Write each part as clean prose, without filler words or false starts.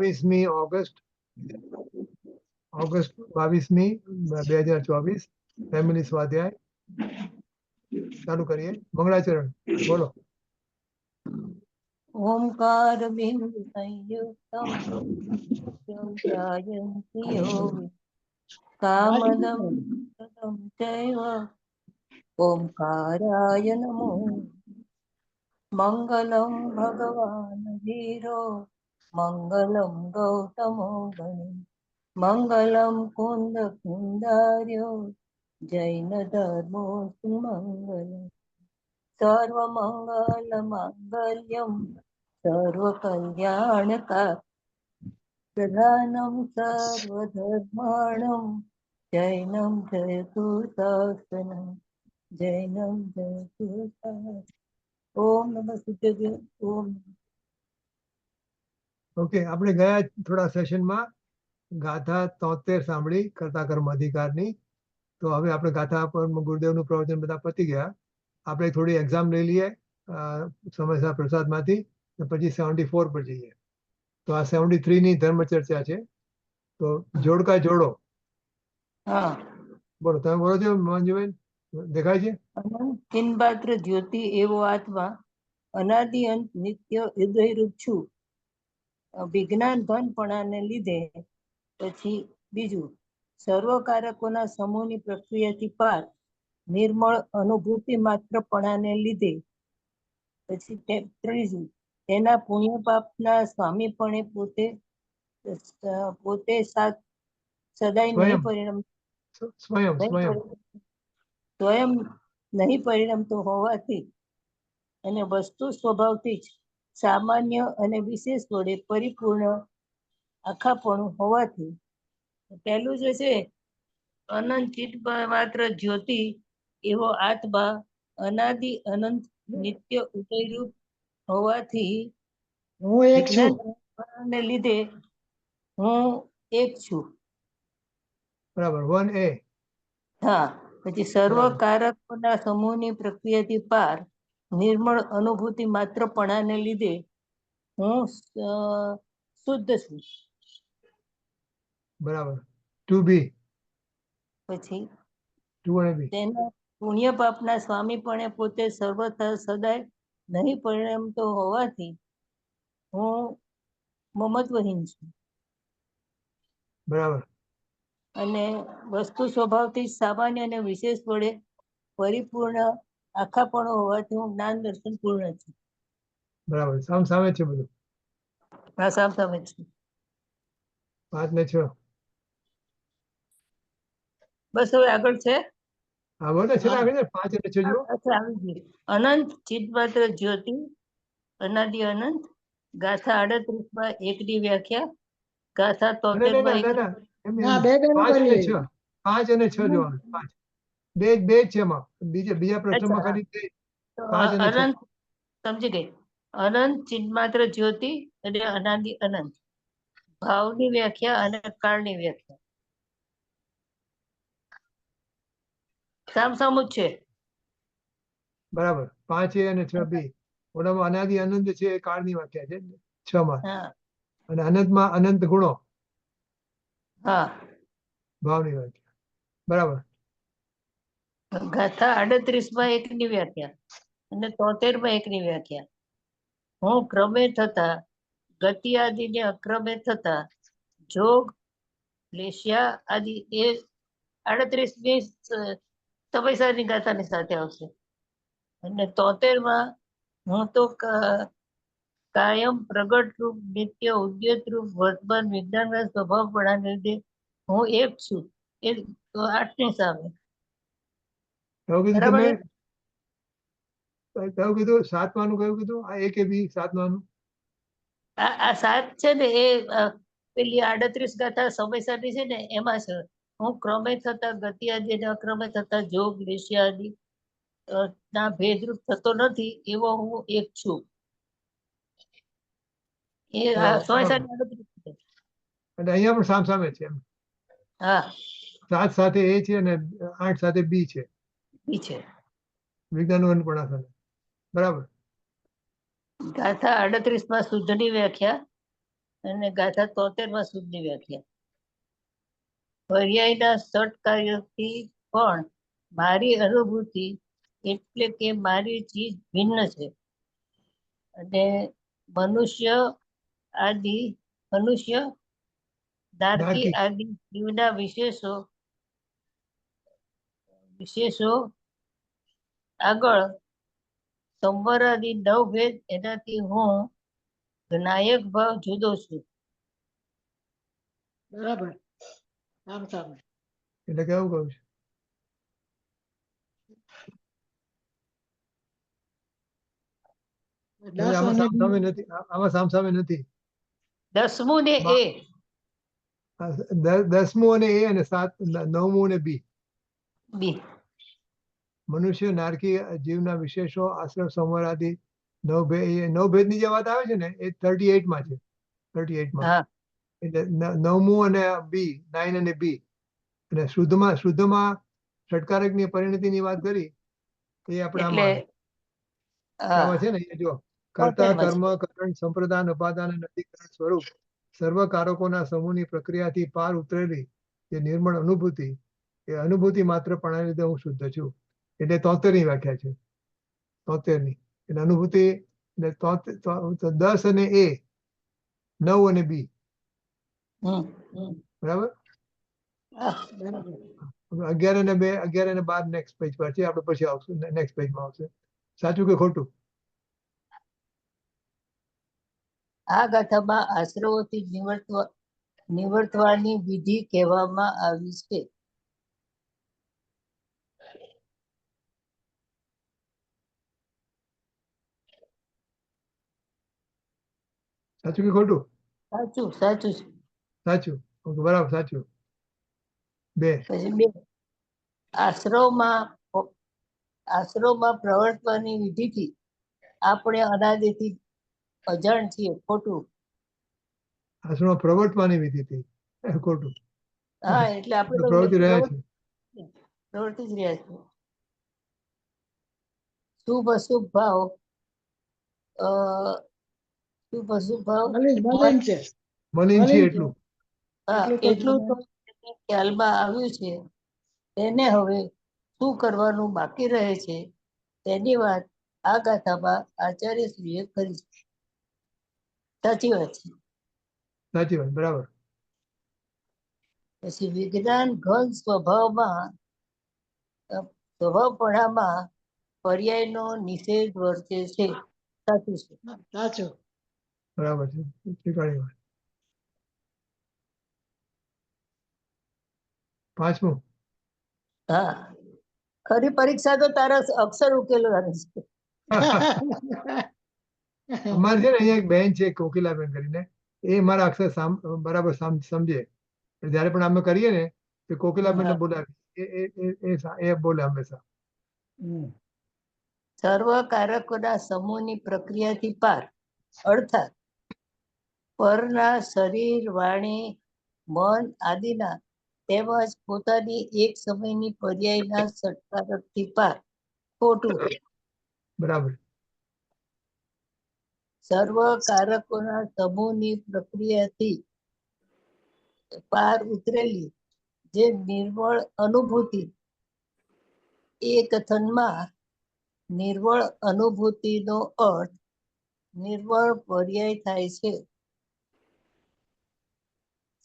22મી August 2024 family સ્વાધ્યાય ચાલુ કરીએ. મંગળાચરણ બોલો. ઓમકાર બિંદુ સંયુક્તમ ધ્યાયન્તિ યોગી કામદમ પદમ ચૈવ ઓમકારાય નમો. મંગલમ ભગવાન વીરો મંગલમ ગૌતમો ગણી મંગલમ કુંદ કુંદાર્યો જૈન ધર્મો સુમંગલમ સર્વમંગલ માંગલ્યમ સર્વકલ્યાણકાર પ્રધાનમ સર્વધર્માણમ જૈનમ જયતુ શાસનમ જૈનમ જયતુ શાસનમ. ઓમ નમઃ સિદ્ધેશ્વર. ઓમ. ઓકે, આપણે ગયા થોડા સેશનમાં ગાથા 73 સાંભળી કર્તા કર્મ અધિકારની. તો હવે આપણે ગાથા પર ગુરુદેવનું પ્રવચન બધા પતી ગયા. આપણે થોડી એક્ઝામ લઈ લઈએ સમયસર પ્રસાદમાંથી, પછી 74 પર જઈએ. તો આ 73 ની ધર્મ ચર્ચા છે. તો જોડકા જોડો. હા. બોલો, તમે બોલો છો મંજુબેન? દેખાય છે? ચિન્માત્ર જ્યોતિ એવો આત્મા અનાદિ અંત નિત્ય હૃદયરૂપ છું. વિજ્ઞાન ધનપણાને લીધે. પછી બીજું, સર્વકારકોના સમૂહની પ્રક્રિયાથી પાર નિર્મળ અનુભૂતિ માત્રપણાને લીધે. પછી ત્રીજું, તેના પુણ્ય પાપના સ્વામીપણે પોતે પોતે સદાય નહીં પરિણમ સ્વયં નહીં પરિણમતો હોવાથી અને વસ્તુ સ્વભાવથી જ સામાન્ય અને વિશેષ વડે પરિપૂર્ણ આખાપણું હોવાથી. પહેલું જે છે, અનંત ચિત્ત માત્ર જ્યોતિ એવો આત્મા અનાદિ અનંત નિત્ય ઉદયરૂપ હોવાથી હું એક છું. ને લીધે હું એક છું. બરાબર. 1A. હા. પછી સર્વકારકોના સમૂહની પ્રક્રિયાથી પાર નિર્મળ અનુભૂતિ માત્રપણાને લીધે હું શુદ્ધ છું. બરાબર. 2B. પછી 2B. તેના પુણ્ય પાપના સ્વામીપણે પોતે સર્વથા સદાય નહીં પરિણમતો હોવાથી હું મમત્વહીન છું. બરાબર. અને વસ્તુ સ્વભાવથી સામાન્ય અને વિશેષ વડે પરિપૂર્ણ આખાપણું હોવાથી હું જ્ઞાન દર્શન પૂર્ણ છું. બરાબર. સામે છે બધું. હા, સામે છે. 5 ને 6. બસ હવે આગળ છે. હા, બોલો છે. આગળ 5 અને 6 જુઓ. અનંત ચિત્માત્ર જ્યોતિ અનાદિ અનંત. ગાથા 38 એકની વ્યાખ્યા. ગાથા 73 5 અને 6 જોવાનું. 5 બે જ છે એમાં. બીજા પ્રશ્નમાં ખાલી 5 અને 6. અનંત સમજી ગઈ. અનંત ચિન્માત્ર જ્યોતિ અને અનાદિ અનંત. ભાવની વ્યાખ્યા અને કાળની વ્યાખ્યા સામસામું જ છે. બરાબર. 5A અને 6B. ઓલામાં અનાદિ અનંત છે એ કાળની વ્યાખ્યા છે 6 માં. અને અનંતમાં અનંત ગુણો. હા. ભાવની વ્યાખ્યા. બરાબર. ગાથા 38 એકની વ્યાખ્યા અને 73 એકની વ્યાખ્યા. હું ક્રમે થતા ગતિ આદિને અક્રમે થતા જોગ લેશિયા આદિ એ 38મી સમયસારની ગાથાની સાથે આવશે. અને 73 હું તો કાયમ પ્રગટ રૂપ નિત્ય ઉદ્યત રૂપ વર્તમાન વિજ્ઞાનના સ્વભાવપણાને લીધે હું એક છું. એ 8ની સામે. કયું કીધું તમે? કયું કીધું? 7માનું કયું કીધું? આ A કે B? 7માનું આ 7 છે ને, એ પેલી 38 ગાથા સમયસારની છે ને, એમાં છે. હું ક્રમે થતા ગતિ આદિ અને અક્રમે થતા જોગ લેશિયા આદિ ના ભેદરૂપ થતો નથી એવો હું એક છું. એ સમયસારની 38 છે. અને અહીંયા પણ સામે છે એમ. હા. 7 સાથે A છે અને 8 સાથે B છે. વિજ્ઞાન પણ બરાબર. ગાથા 38 શુદ્ધની વ્યાખ્યા. અને ગાથા 73 શુદ્ધની વ્યાખ્યા. પર્યાયના ષટ કાર્યોથી પણ મારી અનુભૂતિ એટલે કે મારી ચીજ ભિન્ન છે. અને મનુષ્ય દાર્કી દાર્કિક. આદિ જીવના વિશેષો આગળ સંવરાદી 9 ભેદ, એનાથી હું જ્ઞાયક ભાવ જુદો છું. બરાબર. આમ સામે. એટલે કેવું કહું છું? દસ આમાં અને સામસામે નથી, આમાં સામસામે નથી. 10મું ને બા- એ 10મું અને એ અને 9મું અને બી. બી. મનુષ્ય નારકી જીવના વિશેષો આશ્રમ સંવર આદિ 9 ભેદ. એ 9 ભેદની જે વાત આવે છે ને એ 38 માં છે. 38 માં હા, એટલે 9મું અને બી, 9 અને બી. અને શુદ્ધમાં ષટકારકની પરિણતિની વાત કરી એ આપણે એટલે આમાં છે ને એ જો કર્તા 73 કર્મ છે. કરણ સંપ્રદાન ઉપાદાન અને નદીકરણ સ્વરૂપ સર્વ કારકોના સમૂહની પ્રક્રિયાથી પાર ઉતરેલી જે નિર્મળ અનુભૂતિ, એ અનુભૂતિ માત્ર પણ લીધે હું શુદ્ધ છું. એટલે 73 ની વ્યાખ્યા છે. 73 ની એટલે અનુભૂતિ. એટલે 10 અને એ, 9 અને બી. હમ. બરાબર. હા, બરાબર. 11 અને 2, 11 અને 12 નેક્સ્ટ પેજ પર છે. આપણે પછી આવશું, નેક્સ્ટ પેજમાં આવશે. સાચું કે ખોટું? આ ગાથામાં આશ્રવોથી નિવર્તવાની વિધિ કહેવામાં આવી છે. સાચું કે ખોટું? સાચું સાચું છે. સાચું. ઓકે, બરાબર, સાચું. 2. પછી 2, આશ્રવમાં પ્રવર્તવાની વિધિથી આપણે અનાદિથી અજાણ છીએ. ખોટું. આશ્રમ પ્રવર્તવાની વિધિથી ખોટું. હા, એટલે આપણે તો પ્રવૃત્તિ રહ્યા છે. પ્રવૃત્તિ જ રહ્યા છીએ. શુભ અશુભ ભાવ અ શુભ અશુભ ભાવ મલિન છે. મલિન છે મલિન છે. એટલું. હા, એટલું તો ખ્યાલમાં આવ્યું છે. તેને હવે શું કરવાનું બાકી રહે છે તેની વાત આ ગાથામાં આચાર્યશ્રીએ કરી છે. સાચી વાત છે. સાચી વાત, બરાબર. પછી વિજ્ઞાન ઘન સ્વભાવપણામાં પર્યાયનો નિષેધ વર્તે છે. સાચું છે. સાચું. બરાબર છે. ઠીકાણી વાત. 5મું. હા, ખરી પરીક્ષા તો તારા અક્ષર ઉકેલવાની છે. અમારે છે ને અહીંયા એક બેન છે, કોકિલાબેન કરીને. એ મારા અક્ષર બરાબર સમજે. જયારે પણ અમે કરીએ ને તો કોકિલાબેનને હા. બોલાવી એ બોલે હંમેશા. સર્વ કારકોના સમૂહની પ્રક્રિયાથી પાર, અર્થાત પરના શરીર, વાણી, મન આદિના તેમજ પોતાની એક સમયની પર્યાયના ષટકારકથી પાર. ખોટું. બરાબર. સર્વ કારકોના સમૂહની પ્રક્રિયાથી પાર ઉતરેલી જે નિર્મળ અનુભૂતિ, એ કથનમાં નિર્મળ અનુભૂતિનો અર્થ નિર્મળ પર્યાય થાય છે.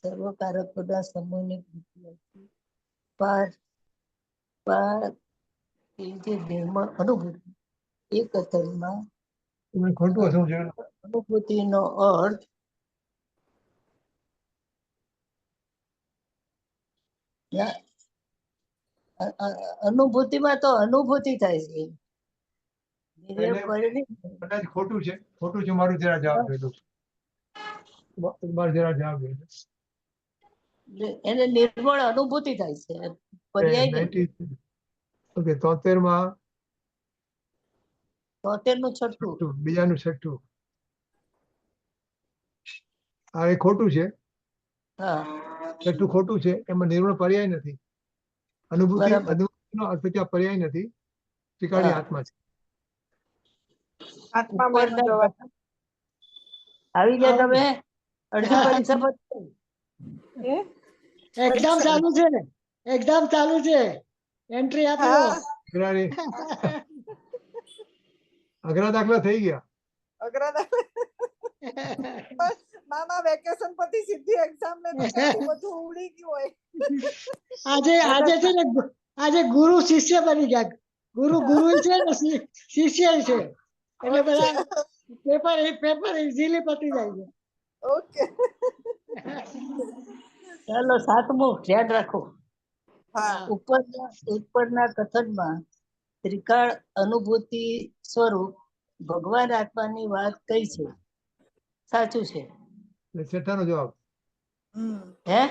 સર્વકારકોના સમૂહની પ્રક્રિયાથી પાર એ જે નિર્મળ અનુભૂતિ, એ કથનમાં તમે ખોટું હશે, હું જોયું. અનુભૂતિનો અર્થ અનુભૂતિમાં તો અનુભૂતિ થાય છે. કદાચ ખોટું છે. ખોટું છે. મારું જરા જવાબ જોઈ મારું જરા જવાબ જોઈ એને નિર્મળ અનુભૂતિ થાય છે, પર્યાય નહીં. 90. ઓકે, 73માં 73નું છઠ્ઠું. બીજાનું 6. આ એ ખોટું છે. હા, 6 ખોટું છે. એમાં નિર્મળ પર્યાય નથી. અનુભૂતિનો અર્થ ત્યાં પર્યાય નથી. ટીકાડી હા. આત્મા છે. આત્મા મેનો ઉપરના જવાબ. આવી ગયા તમે? અડધી પરીક્ષા પછી હે? એક્ઝામ ચાલુ છે એક્ઝામ ચાલુ છે એન્ટ્રી આપી દો હા, અઘરાની અઘરા દાખલા થઈ ગયા. અઘરા દાખલા. પણ મામા વેકેશન પછી સીધી એક્ઝામ ને તો ત્યાંથી બધું ઉડી ગયું હોય. આજે છે ને આજે ગુરુ શિષ્ય બની ગયા ગુરુ ગુરુ છે ને શિષ્ય છે એટલે બધા પેપર ઇઝીલી પતી જાય છે ઓકે. ચાલો સાતમું યાદ રાખો. હા. ઉપરના કથનમાં ત્રિકાળ અનુભૂતિ સ્વરૂપ ભગવાન આત્માની વાત કઈ છે? સાચું છે. એટલે છઠ્ઠાનો જવાબ. હમ. હે?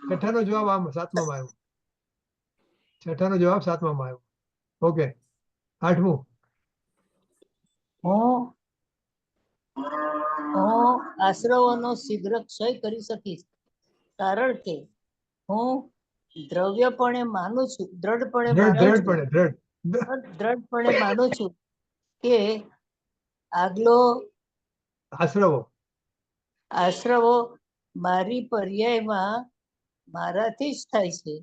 છઠ્ઠાનો જવાબ આમ સાતમામાં આવ્યો. છઠ્ઠાનો જવાબ સાતમામાં આવ્યો. ઓકે. આઠમું. હું આશ્રવોનો શીઘ્ર ક્ષય કરી શકીશ, કારણ કે હું દ્રવ્યપણે માનું છું, દ્રઢપણે માનું છું કે આગલો આશ્રવો આશ્રવો મારી પર્યાયમાં મારાથી જ થાય છે,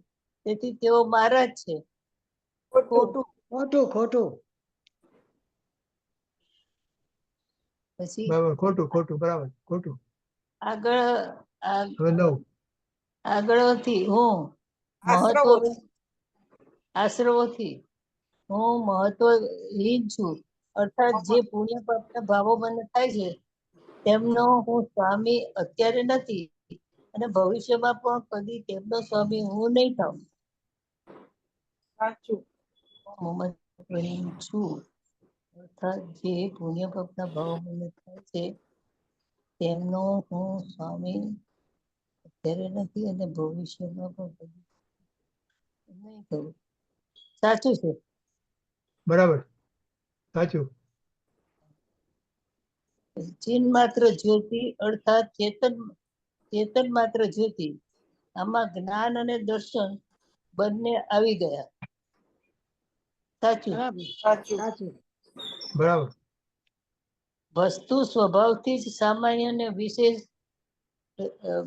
તેથી તેઓ મારા જ છે. ખોટું. ખોટું ખોટું પછી બરાબર. ખોટું ખોટું બરાબર ખોટું. હવે 9. આગળથી હું મહત્વ આશ્રવોથી. આશ્રવોથી હું મહત્વહીન છું, અર્થાત જે પુણ્ય પાપના ભાવો મને થાય છે તેમનો હું સ્વામી અત્યારે નથી અને ભવિષ્યમાં પણ કદી તેમનો સ્વામી હું નહીં થાઉં. સાચું. હું મહત્વહીન છું, અર્થાત જે પુણ્ય પાપના ભાવો મને થાય છે તેમનો હું સ્વામી અત્યારે નથી અને ભવિષ્યમાં પણ કદી નહીં થાઉં. સાચું છે. બરાબર સાચું. ચિન્હ માત્ર જ્યોતિ અર્થાત ચેતન માત્ર જ્યોતિ, આમાં જ્ઞાન અને દર્શન બંને આવી ગયા. સાચું. બરાબર સાચું. સાચું બરાબર. વસ્તુ સ્વભાવથી જ સામાન્ય અને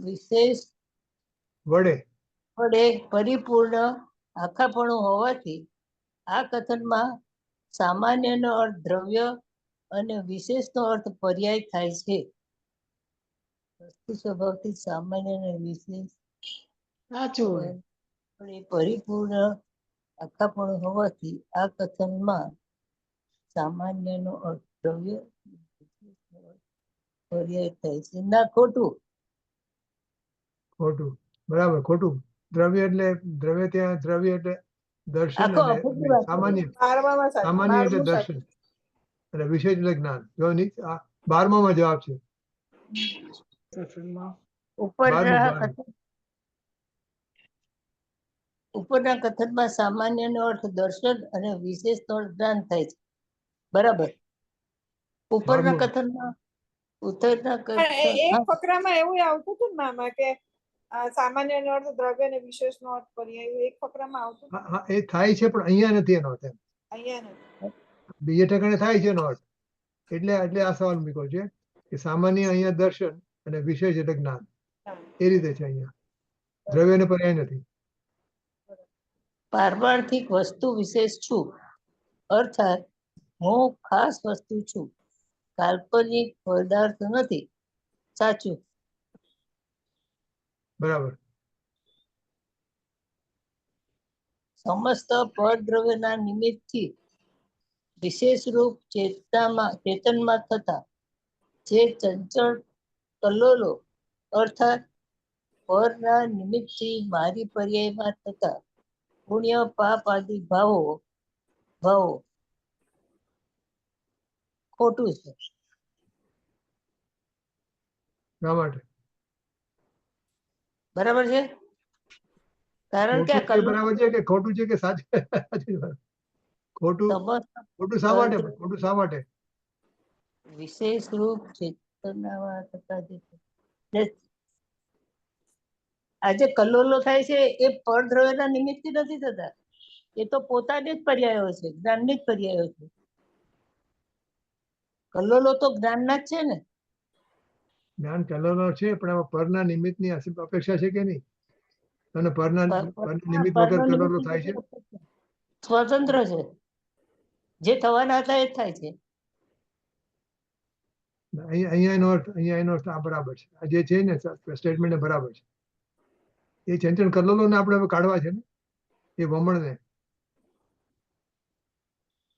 વિશેષ વડે વડે પરિપૂર્ણ આખાપણું હોવાથી આ કથનમાં સામાન્યનો અર્થ દ્રવ્ય અને વિશેષનો અર્થ પર્યાય થાય છે. વસ્તુ સ્વભાવથી સામાન્ય અને વિશેષ સાચું હોય વડે પરિપૂર્ણ આખાપણું હોવાથી આ કથનમાં સામાન્યનો અર્થ દ્રવ્ય પર્યાય થાય છે. ના ખોટું. ખોટું બરાબર ખોટું. દ્રવ્ય એટલે દ્રવ્ય ત્યાં દ્રવ્ય એટલે દર્શન આખો અને અપૂર્ણ વાત કરો. સામાન્ય બારમામાં સાચું. સામાન્ય એટલે બારમું દર્શન સાચું. અને વિશેષ એટલે જ્ઞાન. જો આ 12માં જવાબ છે. ઉપરના કથનમાં સામાન્યનો અર્થ દર્શન અને વિશેષનો અર્થ જ્ઞાન થાય છે. બરાબર. ઉપરના 12મું. કથનમાં ઉત્તરના પણ કથન એક ફકરામાં એવું આવતું હતું ને મામા કે સામાન્ય નો અર્થ દ્રવ્ય અને વિશેષ નો અર્થ પર્યાય એવું એક ફકરામાં આવતું હતું. હા એ થાય છે પણ અહીંયા નથી એનો અર્થ એમ. અહીંયા નથી. બીજે ઠેકાણે થાય છે એનો અર્થ. એટલે આ સવાલ મૂક્યો છે કે સામાન્ય અહીંયા દર્શન અને વિશેષ એટલે જ્ઞાન. હા. એ રીતે છે અહીંયા. દ્રવ્ય અને પર્યાય નથી. પારમાર્થિક વસ્તુ વિશેષ છું, અર્થાત હું ખાસ વસ્તુ છું, કાલ્પનિક પદાર્થ નથી. સાચું. બરાબર. સમસ્ત પરદ્રવ્યના નિમિત્તથી વિશેષ રૂપ ચેતનમાં થતા જે ચંચળ કલ્લોલો અર્થાત પરના નિમિત્તથી મારી પર્યાયમાં થતા પુણ્ય પાપ આદિ ભાવો ખોટું છે. શા માટે? બરાબર છે. કારણ કે આ ખોટું છે બરાબર છે કે ખોટું છે કે સાચું? ખોટું ખોટું શા માટે? ખોટું શા માટે? વિશેષ રૂપ ચેતનામાં થતા આજે કલ્લોલો થાય છે એ પરદ્રવ્યના નિમિત્તથી નથી થતા, એ તો પોતાની જ પર્યાયો છે, જ્ઞાનની જ પર્યાયો છે. કલ્લોલો તો જ્ઞાનના જ છે ને. જ્ઞાન કલરનો છે પણ આમાં પરના નિમિત્તની અપેક્ષા છે કે નહીં? અને પરના નિમિત્ત વગર કલરનો થાય છે? સ્વતંત્ર છે, જે થવાના હતા એ જ થાય છે. અહીંયા એનો અર્થ આ બરાબર છે. આ જે છે ને સ્ટેટમેન્ટ બરાબર છે. એ ચંચળ કલોલોને આપણે હવે કાઢવા છે ને, એ વમણને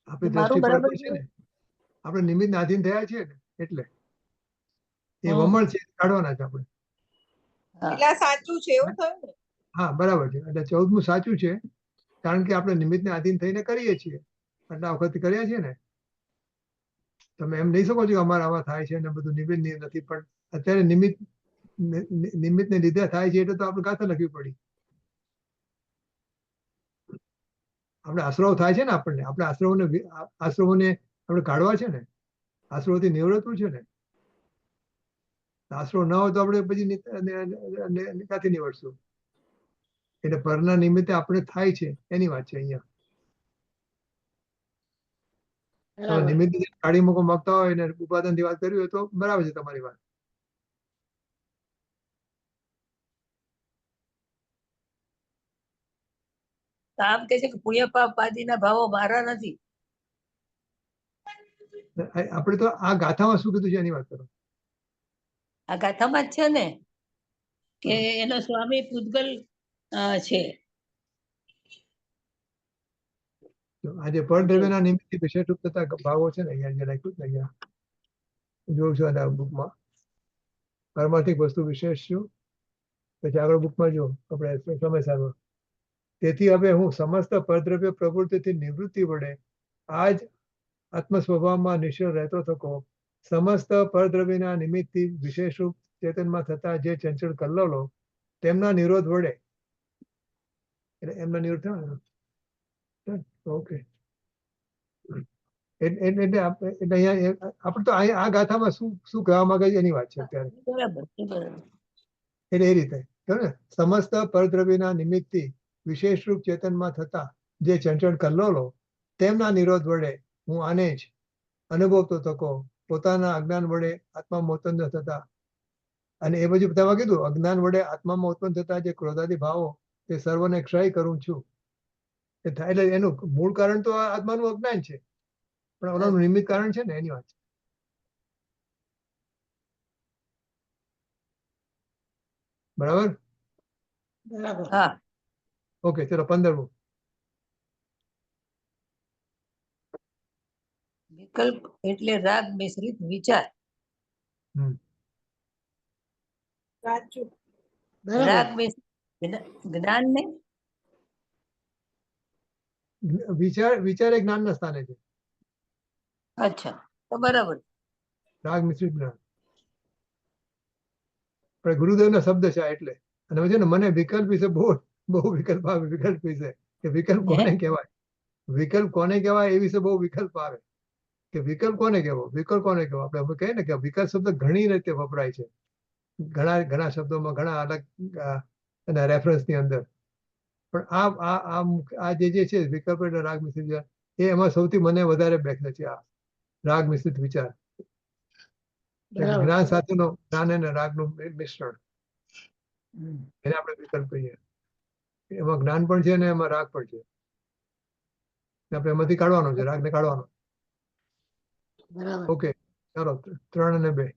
આપણી મારું દ્રષ્ટિ બરાબર પર છે ને, આપણે નિમિત્ત આધીન થયા છીએ ને એટલે એ હમ. વમણ છે, કાઢવાના છે આપણે. હા. એટલે આ સાચું છે એવું થયું ને. હા બરાબર છે. એટલે 14મું સાચું છે, કારણ કે આપણે નિમિત્તને આધીન થઈને કરીએ છીએ. આટલા વખત કર્યા છીએ ને. તમે એમ નહીં શકો છો કે અમારે આવા થાય છે ને બધું નિમિત્ત નથી, પણ અત્યારે નિમિત્તને લીધે થાય છે એટલે તો આપણે ગાથા લખવી પડી. આપણે આશ્રવ થાય છે ને, આપણે આશ્રવોને આપણે કાઢવા છે ને, આશ્રવથી નિવૃત્તું છે ને. આશ્રવ ન હોય તો આપણે પછી ક્યાંથી નીવડશું? એટલે પરના નિમિત્તે આપણે થાય છે એની વાત છે અહીંયા. તમે બરાબર. નિમિત્ત કાઢી મૂકો માંગતા હોય ને ઉપાદાનથી વાત કરવી હોય તો બરાબર છે તમારી વાત. તો આમ કે છે કે પુણ્ય પાપ આદિના ભાવો મારા નથી. આપણે તો આ ગાથામાં શું કીધું છે એની વાત કરો. આ ગાથામાં જ છે ને કે એનો સ્વામી પૂતગલ છે. આજે પરદ્રવ્યના નિમિત્તે વિશેષરૂપ થતા ભાવો છે ને, અહીંયા જે લખ્યું છે ને, અહીંયા જોઉં છું આ બુકમાં પારમાર્થિક વસ્તુ વિશેષ છું. પછી આગળ બુકમાં જો આપણે સમયસારમાં, તેથી હવે હું સમસ્ત પરદ્રવ્ય પ્રવૃત્તિથી નિવૃત્તિ વડે આજ આત્મ સ્વભાવમાં નિશ્ચળ રહેતો થકો સમસ્ત પરદ્રવ્યના નિમિત્તથી વિશેષરૂપ ચેતનમાં થતા જે ચંચળ કલ્લોલો તેમના નિરોધ વડે, એટલે એમના નિરોધ થયો. ઓકે, એટલે અહીંયા આપણે તો આ ગાથામાં શું કહેવા માંગે છે એની વાત છે અત્યારે. બરાબર છે, બરાબર. એટલે એ રીતે ને, સમસ્ત પરદ્રવ્યના નિમિત્તથી વિશેષ રૂપ ચેતનમાં થતા જે ચંચળ કલ્લોલો તેમના નિરોધ વડે હું આને જ અનુભવતો થકો પોતાના અજ્ઞાન વડે આત્મામાં ઉત્પન્ન થતા, અને એ બધું બતાવવા કીધું, અજ્ઞાન વડે આત્મામાં ઉત્પન્ન થતા જે ક્રોધાદી ભાવો તે સર્વને ક્ષય કરું છું. એટલે એનું મૂળ કારણ તો આત્માનું અજ્ઞાન છે, પણ ઓલાનું નિમિત્ત કારણ છે ને એની વાત છે. બરાબર. બરાબર. હા, ઓકે, ચલો 15મું. વિકલ્પ એટલે રાગ મિશ્રિત વિચાર. સાચું. બરાબર. રાગ મિશ્રિત જ્ઞાન ને વિચાર એ જ્ઞાનના સ્થાને છે. અચ્છા, તો બરાબર. રાગ મિશ્રિત જ્ઞાન પણ ગુરુદેવનો શબ્દ છે આ એટલે. અને છે ને મને વિકલ્પ વિશે બહુ વિકલ્પ આવે. વિકલ્પ વિશે કે વિકલ્પ કોને કહેવાય, વિકલ્પ કોને કહેવાય એ વિશે બહુ વિકલ્પ આવે કે વિકલ્પ કોને કહેવો, વિકલ્પ કોને કહેવો. આપણે અમે કહીએ ને કે વિકલ્પ શબ્દ ઘણી રીતે વપરાય છે, ઘણા શબ્દોમાં, ઘણા અલગ એના રેફરન્સની અંદર. પણ આ જે છે વિકલ્પ એટલે રાગ મિશ્રિત વિચાર, એ એમાં સૌથી મને વધારે બેઠે છે આ રાગ મિશ્રિત વિચાર. બરાબર. જ્ઞાન સાથેનો જ્ઞાન અને રાગનું મિશ્રણ, એને આપણે વિકલ્પ કહીએ. એમાં જ્ઞાન પણ છે ને એમાં રાગ પણ છે. આપણે એમાંથી કાઢવાનો છે, રાગને કાઢવાનો. બરાબર. ઓકે, ચાલો 3 અને 2,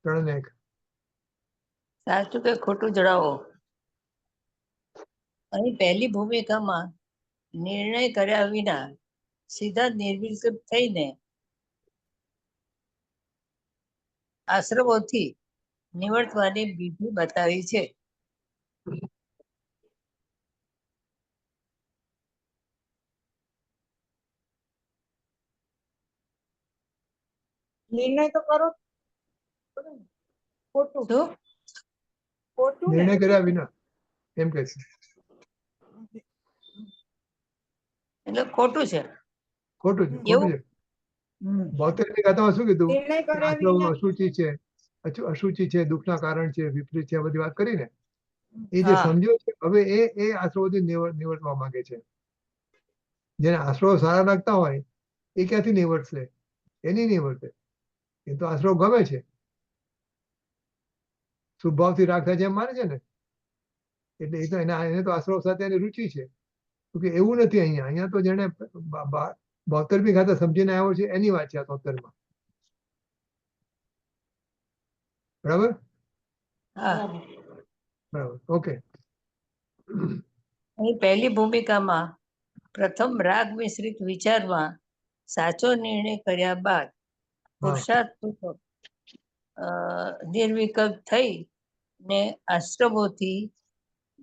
3 અને 1. સાચું કે ખોટું જણાવો. અહીં પહેલી ભૂમિકામાં નિર્ણય કર્યા વિના સીધા નિર્વિકલ્પ થઈને આશ્રમોથી નિવર્તવાની વિધિ બતાવી છે. નિર્ણય તો કરો. ખોટું. શું? ખોટું ને. નિર્ણય કર્યા વિના એમ કે છે. એટલે ખોટું છે. ખોટું છે, એવું? ખોટું છે. 72ની ગાથામાં શું કીધું? નિર્ણય કર્યા આશ્રમ વિના. અશુચિ છે, અશુચિ છે, દુઃખના કારણ છે, વિપરીત છે, આ બધી વાત કરીને એ જે હા. સમજ્યો છે હવે એ આશ્રવથી નિવડવા માંગે છે. જેને આશ્રવ સારા લાગતા હોય એ ક્યાંથી નિવડશે? એ નહીં નિવડશે. એ તો આશ્રવ ગમે છે. સ્વભાવથી રાગ થાય છે એમ માને છે ને, એટલે એ તો એને તો આશ્રવ સાથે એની રુચિ છે. કે એવું નથી અહીંયા. અહીંયા તો જેને 72મી ગાથા સમજીને આવ્યો છે એની વાત છે આ 73માં. બરાબર હા, બરાબર, ઓકે. અહીં પહેલી ભૂમિકામાં પ્રથમ રાગ મિશ્રિત વિચારમાં સાચો નિર્ણય કર્યા બાદ પુરુષાર્થપૂર્વક નિર્વિકલ્પ થઈ ને આશ્રમોથી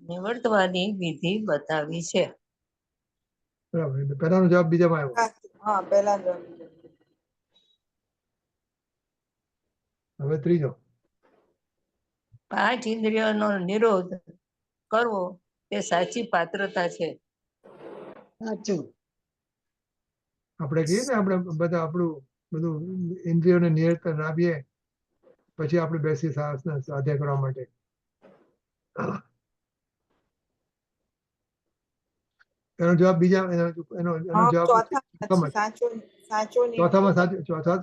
નિવર્તવાની વિધિ બતાવી છે. બરાબર, એટલે પહેલાનો જવાબ બીજામાં આવ્યો. હા પહેલા હવે ત્રીજો. 5 ઇન્દ્રિયોનો નિરોધ કરવો તે સાચી પાત્રતા છે. સાચું. આપણે કહીએ ને, આપણે બધા આપણું બધું ઇન્દ્રિયોને નિયંત્રણ આપીએ પછી આપણે બેસી સ્વાધ્યાય કરવા માટે. એનો જવાબ બીજા એનો જવાબ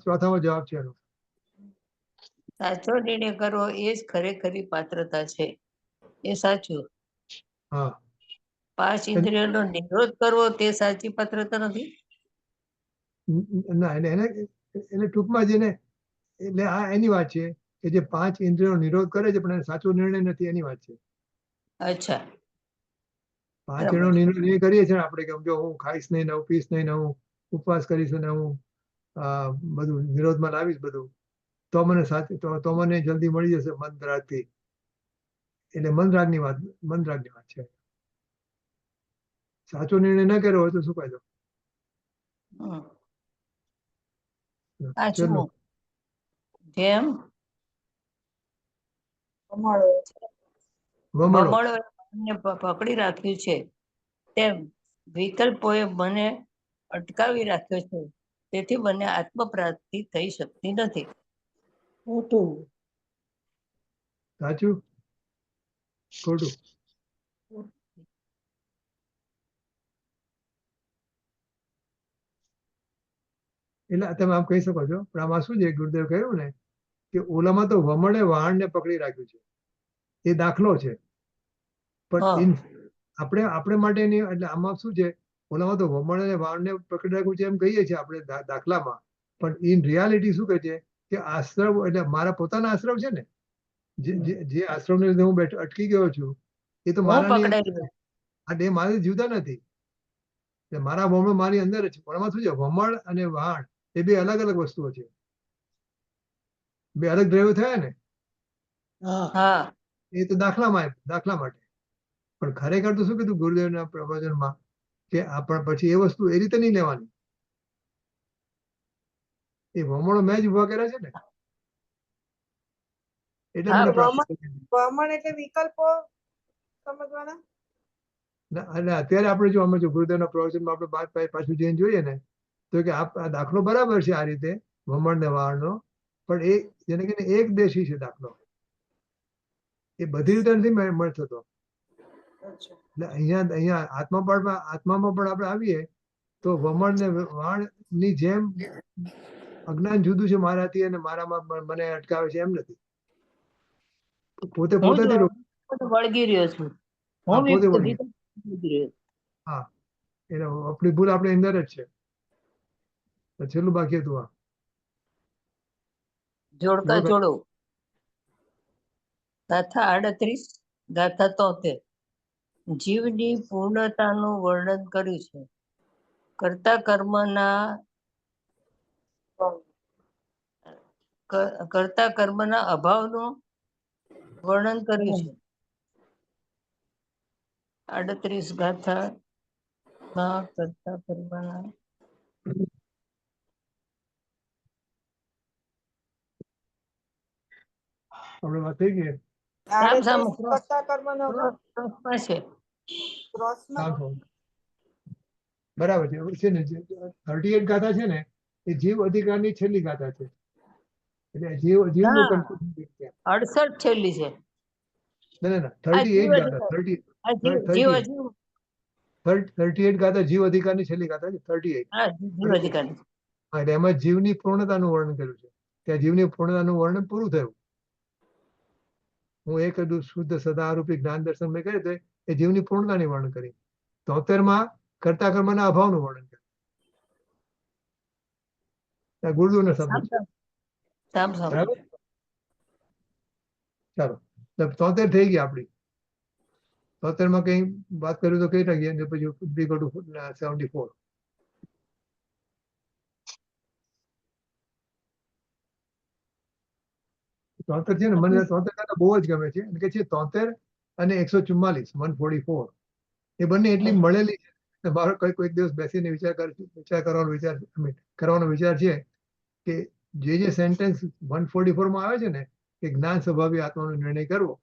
ચોથામાં જવાબ છે એનો. સાચો નિર્ણય કરવો એ જ ખરેખરી પાત્રતા છે. એ સાચું. હા, 5 ઇન્દ્રિયોનો નિરોધ કરવો તે સાચી પાત્રતા નથી. ના એને ટૂંકમાં જેને એટલે આ એની વાત છે કે જે 5 ઇન્દ્રિયોનો નિરોધ કરે છે પણ એને સાચો નિર્ણય નથી એની વાત છે. અચ્છા, 5 ઇન્દ્રિયોનો નિર્ણય કરીએ છીએ આપણે કે જો હું ખાઈશ નહીં ને હું પીશ નહીં ને હું ઉપવાસ કરીશ ને હું બધું નિરોધમાં લાવીશ બધું, તો મને તો મને જલ્દી મળી જશે મંદ રાગથી. એટલે મંદ રાગની વાત છે. સાચો નિર્ણય ન કર્યો હોય તો શું ફાયદો? પાંચમું, જેમ વમળો મને પકડી રાખ્યું છે તેમ વિકલ્પોએ મને અટકાવી રાખ્યો છે, તેથી મને આત્મપ્રાપ્તિ થઈ શકતી નથી. ખોટું. સાચું ખોટું? એટલે તમે આમ કહી શકો છો, પણ આમાં શું છે ગુરુદેવ કહ્યું ને કે ઓલામાં તો વમળે વાહણને પકડી રાખ્યું છે, એ દાખલો છે. પણ આપણે માટેની એટલે આમાં શું છે, ઓલામાં તો વમળે વાહણને પકડી રાખ્યું છે એમ કહીએ છીએ આપણે દાખલામાં, પણ ઇન રિયાલિટી શું કહે છે કે આશ્રવ એટલે મારા પોતાના આશ્રવ છે ને, જે આશ્રમને લીધે હું અટકી ગયો છું એ તો મારા મારી જીવતા નથી. મારા વમળ મારી અંદર જ છે. પણ એમાં શું છે, વમળ અને વાહણ એ બે અલગ અલગ વસ્તુઓ છે, બે અલગ દ્રવ્યો થયા ને. એ તો દાખલા માટે. પણ ખરેખર તો શું કીધું ગુરુદેવના પ્રવચનમાં કે આપણ પછી એ વસ્તુ એ રીતે નહીં લેવાની. એ વમણો મેં જ ઉભા કર્યા છે ને, એટલે મને વમણ એટલે વિકલ્પો સમજવાના. એટલે અત્યારે આપણે જો અમે ગુરુદેવના પ્રવચનમાં આપણે પાછું જઈને જોઈએ ને તો કે આ દાખલો બરાબર છે આ રીતે વમણ ને વાળનો, પણ એ જેને કહીને એક દેશી છે દાખલો, એ બધી રીતે નથી થતો. એટલે અહીંયા આત્મામાં પણ આપણે આવીએ તો વમણ ને વાણ ની જેમ અજ્ઞાન જુદું છે મારાથી અને મારામાં મને અટકાવે છે એમ નથી. પોતે વળગી રહ્યો છું. હા, એટલે આપણી ભૂલ આપણી અંદર જ છે. છેલ્લું બાકી હતું આ જોડકા જોડો. ગાથા 38, ગાથા 73 જીવની પૂર્ણતાનું વર્ણન કર્યું છે. કરતા કર્મના અભાવનું વર્ણન કર્યું છે. 38 ગાથામાં કરતા કર્મના આપણે વાત થઈ ગઈ. બરાબર છે ને, 38 ગાથા છે ને એ જીવ અધિકારની છેલ્લી ગાથા છે. એટલે જીવનું 68 છેલ્લી છે. ના 38 ગાથા 38 ગાથા જીવ અધિકારની છેલ્લી ગાથા છે. 38 એટલે એમાં જીવની પૂર્ણતાનું વર્ણન કર્યું છે. ત્યાં જીવની પૂર્ણતાનું વર્ણન પૂરું થયું. હું એક શુદ્ધ સદારૂપી જ્ઞાન દર્શન મેં કર્યું તો એ જીવની પૂર્ણતાની વર્ણન કરી. 73માં કર્તા કર્મના અભાવનું વર્ણન કર્યું. આ ગુરુદેવના શબ્દો છે. સામ સામ. બરાબર? ચાલો 73 થઈ ગઈ આપણી. 73માં કઈ વાત કર્યું તો કઈ નાખીએ અને પછી we go to 74. તોતેર છે ને, મને 73 બહુ જ ગમે છે. અને કે છે 73 અને 144 144 એ બંને એટલી મળેલી છે. મારો કોઈક દિવસ બેસીને કરવાનો વિચાર છે કે જે સેન્ટેન્સ 144 માં આવે છે ને કે જ્ઞાન સ્વભાવી આત્માનો નિર્ણય કરવો,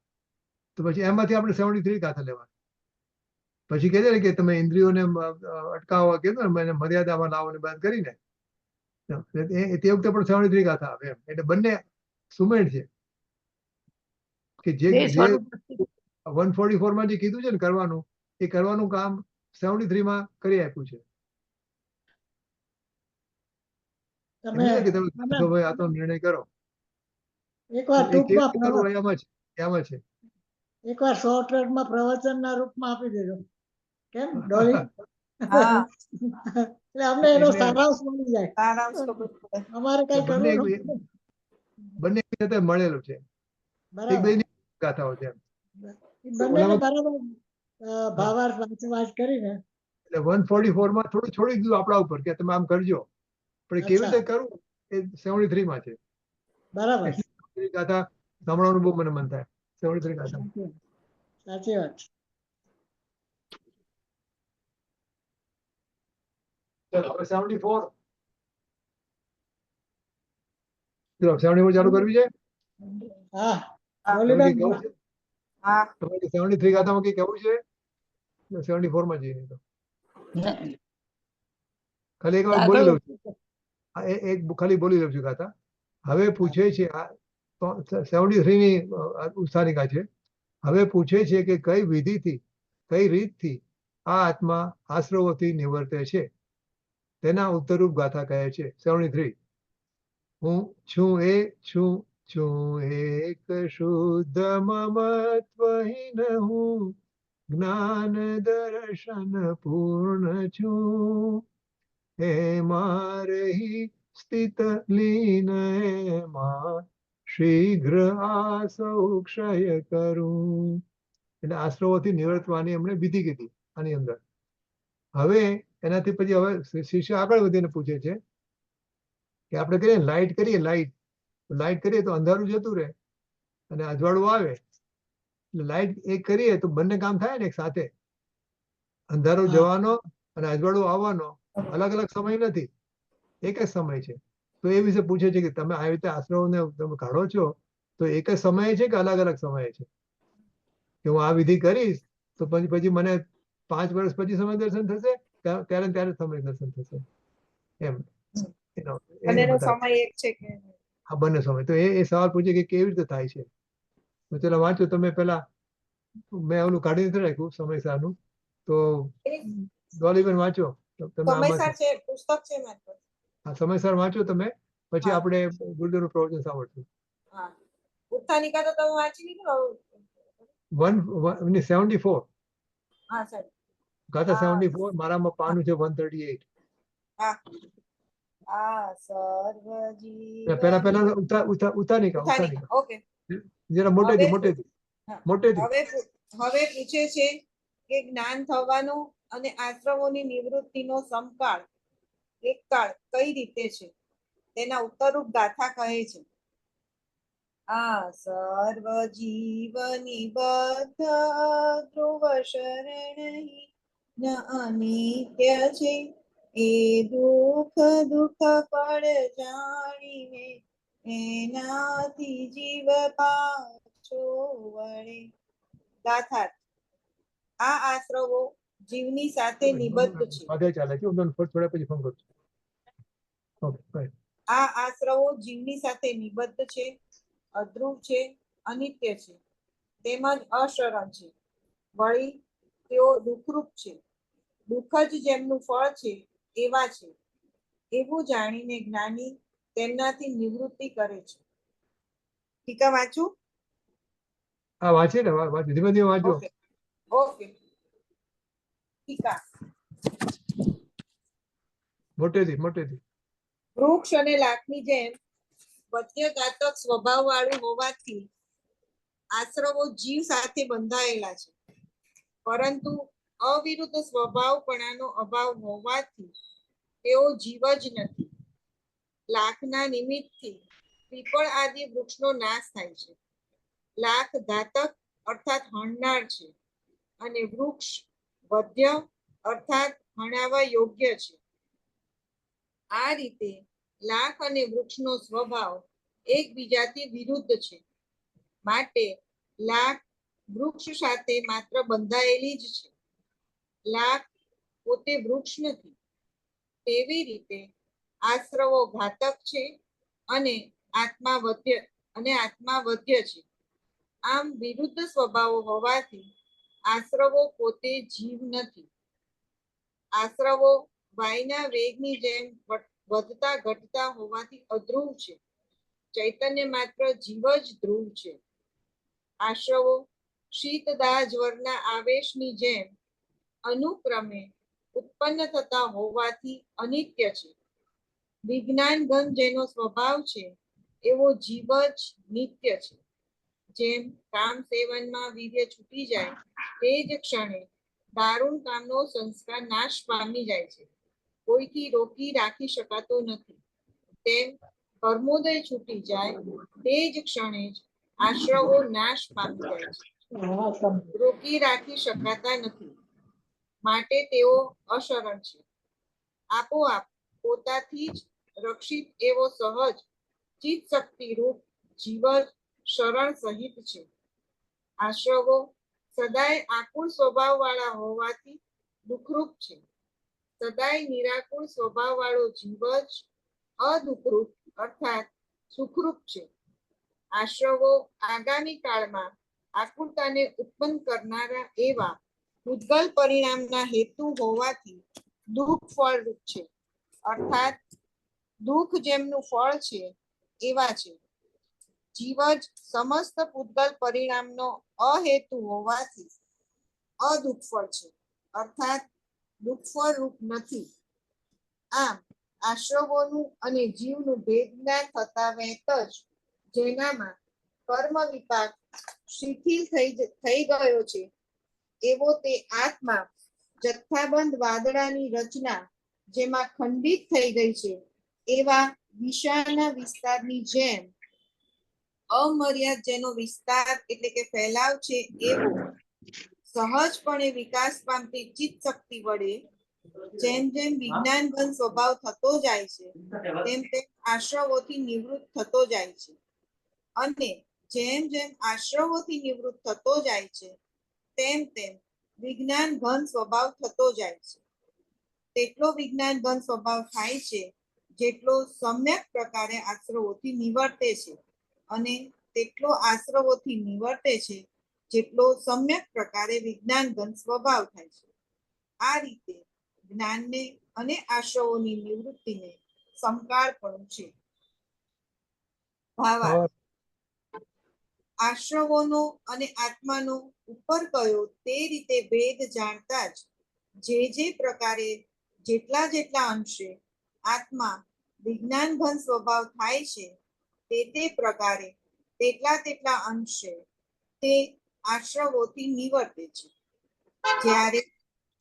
તો પછી એમાંથી આપણે 73 ગાથા લેવા. પછી કહે છે ને કે તમે ઇન્દ્રિયોને અટકાવવા કીધું ને, મર્યાદામાં લાવવાની વાત કરીને તે વખતે પણ 73 ગાથા આવે એમ. એટલે બંને સુમેળ છે કે જે 144 માં જે કીધું છે ને કરવાનું, એ કરવાનું કામ 73 માં કરી આપ્યું છે. તમે કે તમે સ્વભાવે આત્મા નિર્ણય કરો. એકવાર એ કેવી રીતે ટૂંકમાં કરવું એમાં છે. એકવાર શોર્ટકટમાં પ્રવચનના રૂપમાં આપી દેજો. કેમ ડોલી? હા. એટલે અમને એનો એટલે સારાંશ મળી જાય. સારાંશ ખબર પડે. અમારે કઈ બંને કરવું નથી. બંને એક સાથે મળેલું છે. બરાબર. એકબીજાની ગાથાઓ છે. બંનેને બરાબર ભાવાર્થ વાત કરીને. એટલે 144 માં થોડું છોડી દીધું આપણા ઉપર કે તમે આમ કરજો, પણ કેવી રીતે કરવું એ 73 માં છે. બરાબર. ગાથા સાંભળવાનું બહુ મને મન થાય. 73 ગાથા. સાચી વાત. 74 ચાલુ કરવી છે. હા. તમારે ડોલીબેન, કઈ કહેવું છે? હા. તમારે 73 ગાથામાં કઈ કહેવું છે? 74 માં જઈએ તો ખાલી એક વાર બોલી લઉં છું. એક ખાલી બોલી લઉં છું ગાથા. હવે પૂછે છે, 73 ની ઉત્સાહિકા છે. હવે પૂછે છે કે કઈ વિધિથી, કઈ રીતથી આ આત્મા આશ્રવોથી નિવર્તે છે, તેના ઉત્તરરૂપ ગાથા કહે છે. 73. હું છું એક શુદ્ધ મમત્વહીન હું, જ્ઞાન દર્શન પૂર્ણ છું, એમાં રહી સ્થિત લીન એમાં શીઘ્ર આસૌ ક્ષય કરું. એટલે આશ્રવોથી નિવર્તવાની એમણે વિધિ કીધી આની અંદર. હવે એનાથી પછી હવે શિષ્ય આગળ વધીને પૂછે છે કે આપણે કરીએ લાઈટ કરીએ તો અંધારું જતું રહે અને અજવાળું આવે. એટલે લાઈટ એક કરીએ તો બંને કામ થાય ને એક સાથે. અંધારો જવાનો અને અજવાળું આવવાનો અલગ અલગ સમય નથી, એક જ સમય છે. તો એ વિશે પૂછે છે કે તમે આવી રીતે આશ્રવોને તમે કાઢો છો તો એક જ સમયે છે કે અલગ અલગ સમયે છે? કે હું આ વિધિ કરીશ તો પછી મને 5 વર્ષ પછી સમય દર્શન થશે, ત્યારે સમય દર્શન થશે એમ. અને એનો સમય એક છે કે આ બંને સમય. તો એ સવાલ પૂછે કે કેવી રીતે થાય છે. તો ચલો વાંચો તમે પેલા. મેં ઓલું કાઢી નથી રાખ્યું સમયસારનું. તો ડોલીબેન વાંચો તમે આમાં. સમયસર છે પુસ્તક છે મારી પાસે. હા, સમયસર વાંચો તમે, પછી હા. આપણે ગુરુદેવનું પ્રવચન સાંભળશું. હા. ઉત્થાનિકા તો તમે વાંચી લીધું? 74 હા સર. ગાથા હા. 74 મારામાં પાનું છે 138. હા. આ સર્વજીવ પેલા ઉત્થાનિકા. ઓકે. જરા મોટેથી. હવે પૂછે છે કે જ્ઞાન થવાનું અને આશ્રમોની નિવૃત્તિનો સમકાળ એકકાળ કઈ રીતે છે, તેના ઉત્તરરૂપ ગાથા કહે છે. આ સર્વ જીવની બદ્ધ ધ્રુવ શરણ અનિત્ય છે, એ દુઃખ ફળ જાણીને એનાથી જીવ પાછો વળે. ગાથા. આ આશ્રવો જીવની સાથે નિબદ્ધ છે. ચાલે છે. હું તમને થોડા પછી ફોન કરું છું. Okay, bye. આ આશ્રવો જીવની સાથે નિબદ્ધ છે, અધ્રુવ છે, અનિત્ય છે, તેમજ અશરણ છે. વળી તેઓ દુઃખરૂપ છે. દુઃખ જ જેમનું ફળ છે એવા છે, એવું જાણીને જ્ઞાની તેમનાથી નિવૃત્તિ કરે છે. ટીકા વાંચું? હા વાંચીએ ને વાંચી ધીમે ધીમે વાંચો. ઓકે ઓકે ટીકા. મોટેથી. વૃક્ષ અને લાખની જેમ મધ્યઘાતક સ્વભાવ વાળું હોવાથી આશ્રવો જીવ સાથે બંધાયેલા છે, પરંતુ અવિરુદ્ધ સ્વભાવપણાનો અભાવ હોવાથી તેઓ જીવ જ નથી. લાખના નિમિત્તથી પીપળ આદિ વૃક્ષનો નાશ થાય છે. લાખ ઘાતક અર્થાત હણનાર છે, અને વૃક્ષ વધ્ય અર્થાત હણાવવા યોગ્ય છે. આ રીતે લાખ અને વૃક્ષનો સ્વભાવ એકબીજાથી વિરુદ્ધ છે. માટે લાખ વૃક્ષ સાથે માત્ર બંધાયેલી જ છે. લાખ પોતે વૃક્ષ નથી. તેવી રીતે આશ્રવો ઘાતક છે અને આત્મા વધ્ય છે. આમ વિરુદ્ધ સ્વભાવો હોવાથી આશ્રવો પોતે જીવ નથી. આશ્રવો વાયુના વેગની જેમ વધતા ઘટતા હોવાથી અધ્રુવ છે. ચૈતન્ય માત્ર જીવ જ ધ્રુવ છે. આશ્રવો શીત દાહ જ્વરના આવેશની જેમ અનુક્રમે ઉત્પન્ન થતા હોવાથી અનિત્ય છે. વિજ્ઞાન ઘન જેનો સ્વભાવ છે એવો જીવ જ નિત્ય છે. જેમ કામ સેવનમાં વીર્ય છૂટી જાય તે જ ક્ષણે દારૂણ કામનો સંસ્કાર નાશ પામી જાય છે, કોઈથી રોકી રાખી શકાતો નથી. તેમ કર્મોદય છૂટી જાય તે જ ક્ષણે જ આશ્રવો નાશ પામી જાય છે, રોકી રાખી શકાતા નથી. માટે તેઓ અશરણ છે. આપોઆપ પોતાથી જ રક્ષિત એવો સહજ ચિત્ત શક્તિ રૂપ જીવ શરણ સહિત છે. આશ્રવો સદાય આકુળ સ્વભાવ વાળા હોવાથી દુઃખરૂપ છે. સદાય નિરાકુળ સ્વભાવ વાળો જીવ જ અદુઃખરૂપ અર્થાત સુખરૂપ છે. આશ્રવો આગામી કાળમાં આકુળતાને ઉત્પન્ન કરનારા એવા ઉદ્ગલ પરિણામના હેતુ હોવાથી દુઃખ ફળરૂપ છે, અર્થાત દુઃખ જેમનું ફળ છે એવા છે. જીવ જ સમસ્ત પૂતગલ પરિણામનો અહેતુ હોવાથી અદુઃખફળ છે, અર્થાત દુઃખફળ રૂપ નથી. આમ આશ્રવોનું અને જીવનું ભેદના થતા વેત જ જેનામાં કર્મ વિપાક શિથિલ થઈ ગયો છે એવો તે આત્મા જથ્થાબંધ વાદળાની રચના જેમાં ખંડિત થઈ ગઈ છે એવા વિશાળના વિસ્તારની જેમ અમર્યાદ જેનો વિસ્તાર એટલે કે ફેલાવ છે એવો સહજપણે વિકાસ પામતી ચિત્ત શક્તિ વડે જેમ જેમ વિજ્ઞાન ઘન સ્વભાવ થતો જાય છે તેમ તેમ આશ્રવોથી નિવૃત્ત થતો જાય છે, અને જેમ જેમ આશ્રવોથી નિવૃત્ત થતો જાય છે તેમ તેમ વિજ્ઞાન ઘન સ્વભાવ થતો જાય છે. તેટલો વિજ્ઞાન ઘન સ્વભાવ થાય છે જેટલો સમ્યક પ્રકારે આશ્રવોથી નિવર્તે છે, અને તેટલો આશ્રવોથી નિવર્તે છે જેટલો સમ્યક પ્રકારે વિજ્ઞાન ઘન સ્વભાવ થાય છે. આ રીતે જ્ઞાનને અને આશ્રવોની નિવૃત્તિને સમકાળપણું છે. ભાવાર્થ: આશ્રવોનો અને આત્માનો ઉપર કયો તે રીતે ભેદ જાણતા જ જે પ્રકારે જેટલા અંશે આત્મા વિજ્ઞાન ઘન સ્વભાવ થાય છે તે પ્રકારે તેટલા અંશે તે આશ્રવોથી નિવર્તે છે. જ્યારે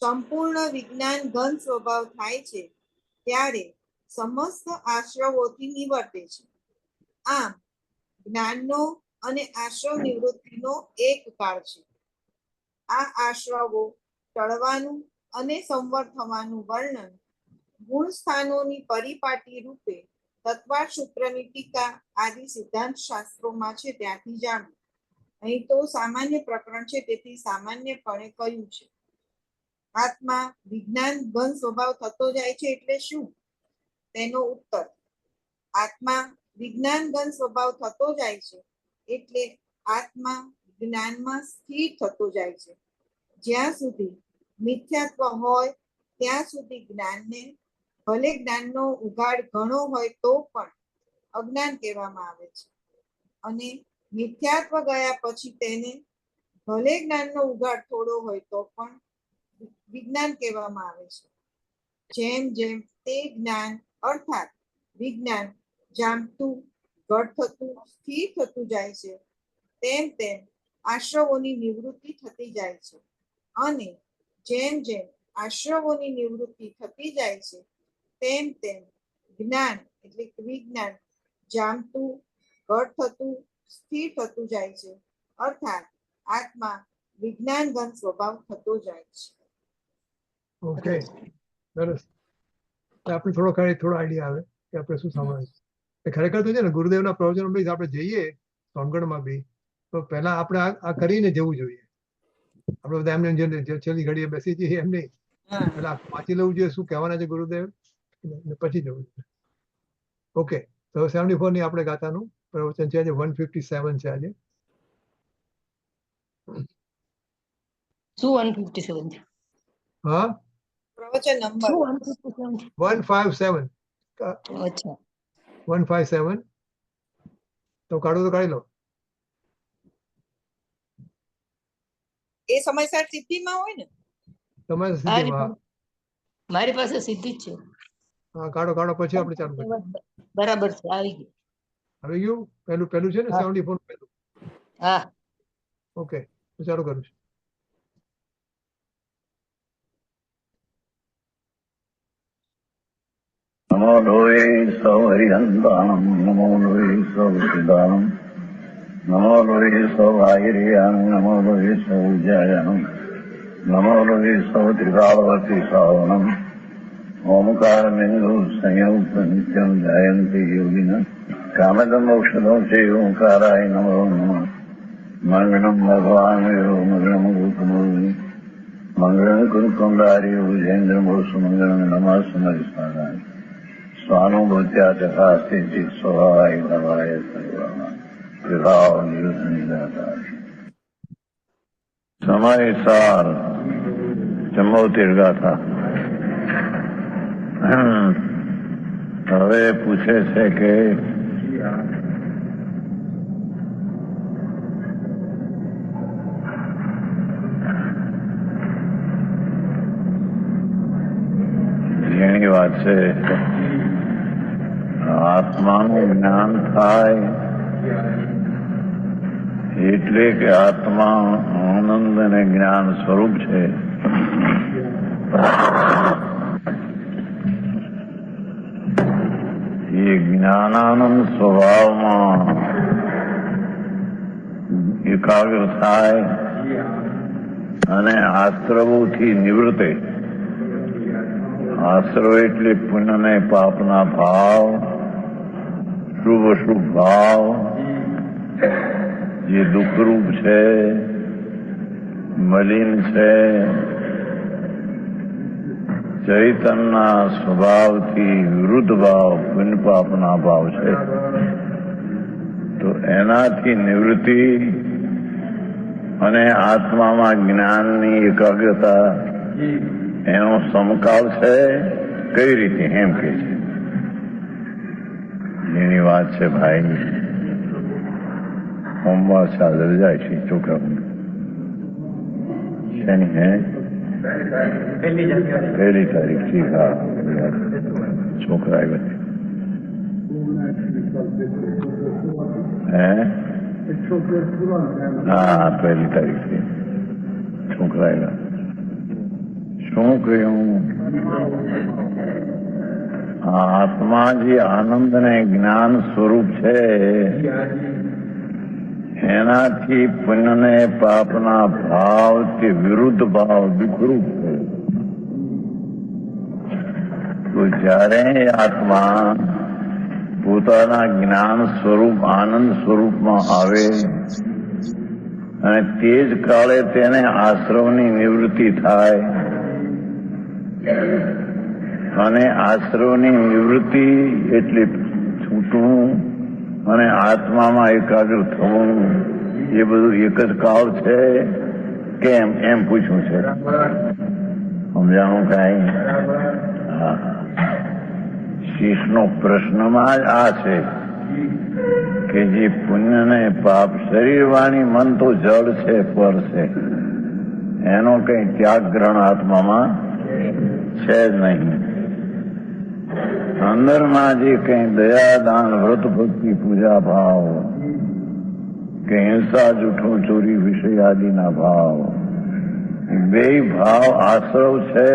સંપૂર્ણ વિજ્ઞાન ઘન સ્વભાવ થાય છે ત્યારે સમસ્ત આશ્રવોથી નિવર્તે છે. આમ જ્ઞાનનો અને આશ્રવ નિવૃત્તિનો એક કાળ છે. આ આશ્રવો ટળવાનું અને સંવર થવાનું વર્ણન ગુણ સ્થાનોની પરિપાટી રૂપે તત્વાર્થ સૂત્રની ટીકા આદિ સિદ્ધાંત શાસ્ત્રોમાં છે ત્યાંથી જાણવું. અહીં તો સામાન્ય પ્રકરણ છે તેથી સામાન્યપણે કહ્યું છે. આત્મા વિજ્ઞાન ઘન સ્વભાવ થતો જાય છે એટલે શું? તેનો ઉત્તર: આત્મા વિજ્ઞાન ઘન સ્વભાવ થતો જાય છે એટલે આત્મા જ્ઞાનમાં સ્થિર થતો જાય છે. જ્યાં સુધી મિથ્યાત્વ હોય ત્યાં સુધી જ્ઞાનને ભલે જ્ઞાનનો ઉઘાડ ઘણો હોય તો પણ અજ્ઞાન કહેવામાં આવે છે, અને મિથ્યાત્વ ગયા પછી તેને ભલે જ્ઞાનનો ઉઘાડ થોડો હોય તો પણ વિજ્ઞાન કહેવામાં આવે છે. જેમ જેમ તે જ્ઞાન અર્થાત વિજ્ઞાન જામતું, ઘટ થતું, સ્થિર થતું જાય છે, તેમ તેમ આશ્રવોની નિવૃત્તિ થતી જાય છે. અને જેમ જેમ આશ્રવોની નિવૃત્તિ થતી જાય છે, તેમ તેમ જ્ઞાન એટલે કે વિજ્ઞાન જામતું, ઘટ થતું, સ્થિર થતું જાય છે, અર્થાત આત્મા વિજ્ઞાન ઘન સ્વભાવ થતો જાય છે. ઓકે, સરસ. આપણે થોડો આઈડિયા આવે કે આપણે શું સાંભળ્યું છે. ખરેખર તો છે ને ગુરુદેવના પ્રવચનો બી આપણે જઈએ સોનગઢમાં બી, તો પહેલા આપણે આ કરીને જવું જોઈએ. આપણે બધા એમને છેલ્લી ઘડીએ બેસી જઈએ એમ નહીં, પેલા વાંચી લેવું જોઈએ શું કહેવાના છે ગુરુદેવ, પછી જવું જોઈએ. ઓકે, તો 74 ની આપણે ગાથાનું પ્રવચન છે આજે. 157 છે આજે. શું 157 છે? હા, પ્રવચન નંબર શું 157 છે? 157. અચ્છા, 157. તો કાઢો તો કાઢી લો. એ સમયસર સિદ્ધિમાં હોય ને? તમારી સ્થિતિમાં. મારી પાસે સિદ્ધિ જ છે. હા, કાઢો પછી આપણે ચાલુ કરીએ. બરાબર છે, આવી ગયું. આવી ગયું? પહેલું છે ને 74 પહેલું. હા, ઓકે, તો ચાલુ કરું છું. નમો લોહે સૌ હરિહંતાણમ, નમો લોહે સૌ સિદ્ધાણમ, નમો લોહે સૌ આયર્યાણમ, નમો લોહે સૌ જયાણમ, નમો લોહે સૌ ત્રિકાળવતી શ્રાવણમ, ઓમકાર બિંદુ સંયુક્ત નિત્યમ જયંતી યોગિન કામદમોક્ષદો છે ઓંકારાય નમો નમઃ. મંગળમ ભગવાન મંગળમ ગોતમોહિ મંગળમ કુરુકુંડારી વિજેન્દ્ર મોસુ મંગળમ નમઃ સમરિસ્વાદાય સ્વાનુભૂત્યા તથાસ્તિ સ્વભાવાય ભવાય સર્વમાં વિભાવ નિરુદ્ધ નિરાકાર. સમય સાર 74 ગાથા. હવે પૂછે છે કે એની વાત છે આત્માનું જ્ઞાન થાય એટલે કે આત્મા આનંદ અને જ્ઞાન સ્વરૂપ છે. એ જ્ઞાનાનંદ સ્વભાવમાં એકાગ્ર થાય અને આશ્રવોથી નિવૃત્તે. આશ્રવ એટલે પુણ્ય ને પાપના ભાવ, શુભ અશુભ ભાવ જે દુઃખરૂપ છે, મલિન છે, ચૈતનના સ્વભાવથી વિરુદ્ધ ભાવ પુણ્ય પાપના ભાવ છે, તો એનાથી નિવૃત્તિ અને આત્મામાં જ્ઞાનની એકાગ્રતા એનો સમકાળ છે. કઈ રીતે એમ કે છે એની વાત છે ભાઈ. સોમવાર ચાદર જાય છે છોકરા શેની હે 1 તારીખથી. હા, છોકરા આવ્યા હે? હા, 1 તારીખથી છોકરા આવ્યા. શું કહ્યું? આત્મા જે આનંદ અને જ્ઞાન સ્વરૂપ છે એનાથી પુણ્ય ને પાપના ભાવ તે વિરુદ્ધ ભાવ દુઃખરૂપ છે. તો જ્યારે આત્મા પોતાના જ્ઞાન સ્વરૂપ આનંદ સ્વરૂપમાં આવે અને તે જ કાળે તેને આશ્રવની નિવૃત્તિ થાય અને આશ્રવની નિવૃત્તિ એટલે છૂટવું અને આત્મામાં એકાગ્ર થવું એ બધું એક જ કાળ છે કેમ એમ પૂછવું છે. સમજાણું કાંઈ? હા, શીશનો પ્રશ્નમાં જ આ છે કે જે પુણ્ય ને પાપ શરીર વાણી મન તો જળ છે પર છે, એનો કઈ ત્યાગ ગ્રહણ આત્મામાં છે જ નહીં. અંદરમાં જે કઈ દયા દાન વ્રત ભક્તિ પૂજા ભાવ કે હિંસા જૂઠું ચોરી વિષય આદિના ભાવ, બે ભાવ આશ્રવ છે,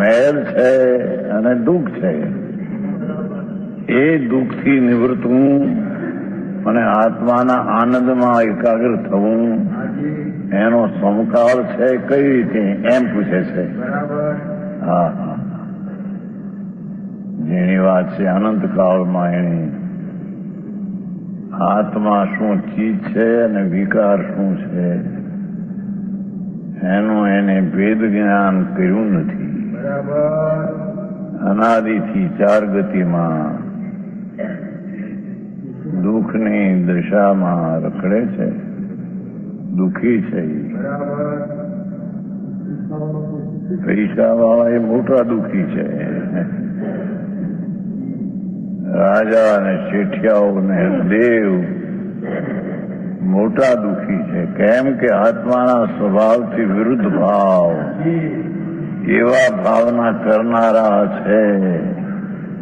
મેલ છે અને દુઃખ છે. એ દુઃખથી નિવૃત્તવું અને આત્માના આનંદમાં એકાગ્ર થવું એનો સમકાળ છે કઈ રીતે એમ પૂછે છે. હા હા, જેની વાત છે અનંત કાળમાં એની આત્મા શું ચીજ છે અને વિકાર શું છે એનું એને ભેદ જ્ઞાન કર્યું નથી. અનાદિથી ચાર ગતિમાં દુઃખની દશામાં રખડે છે, દુઃખી છે. પૈસા વાળા એ મોટા દુઃખી છે. રાજા અને શેઠિયાઓ ને દેવ મોટા દુઃખી છે. કેમ કે આત્માના સ્વભાવથી વિરુદ્ધ ભાવ એવા ભાવના કરનારા છે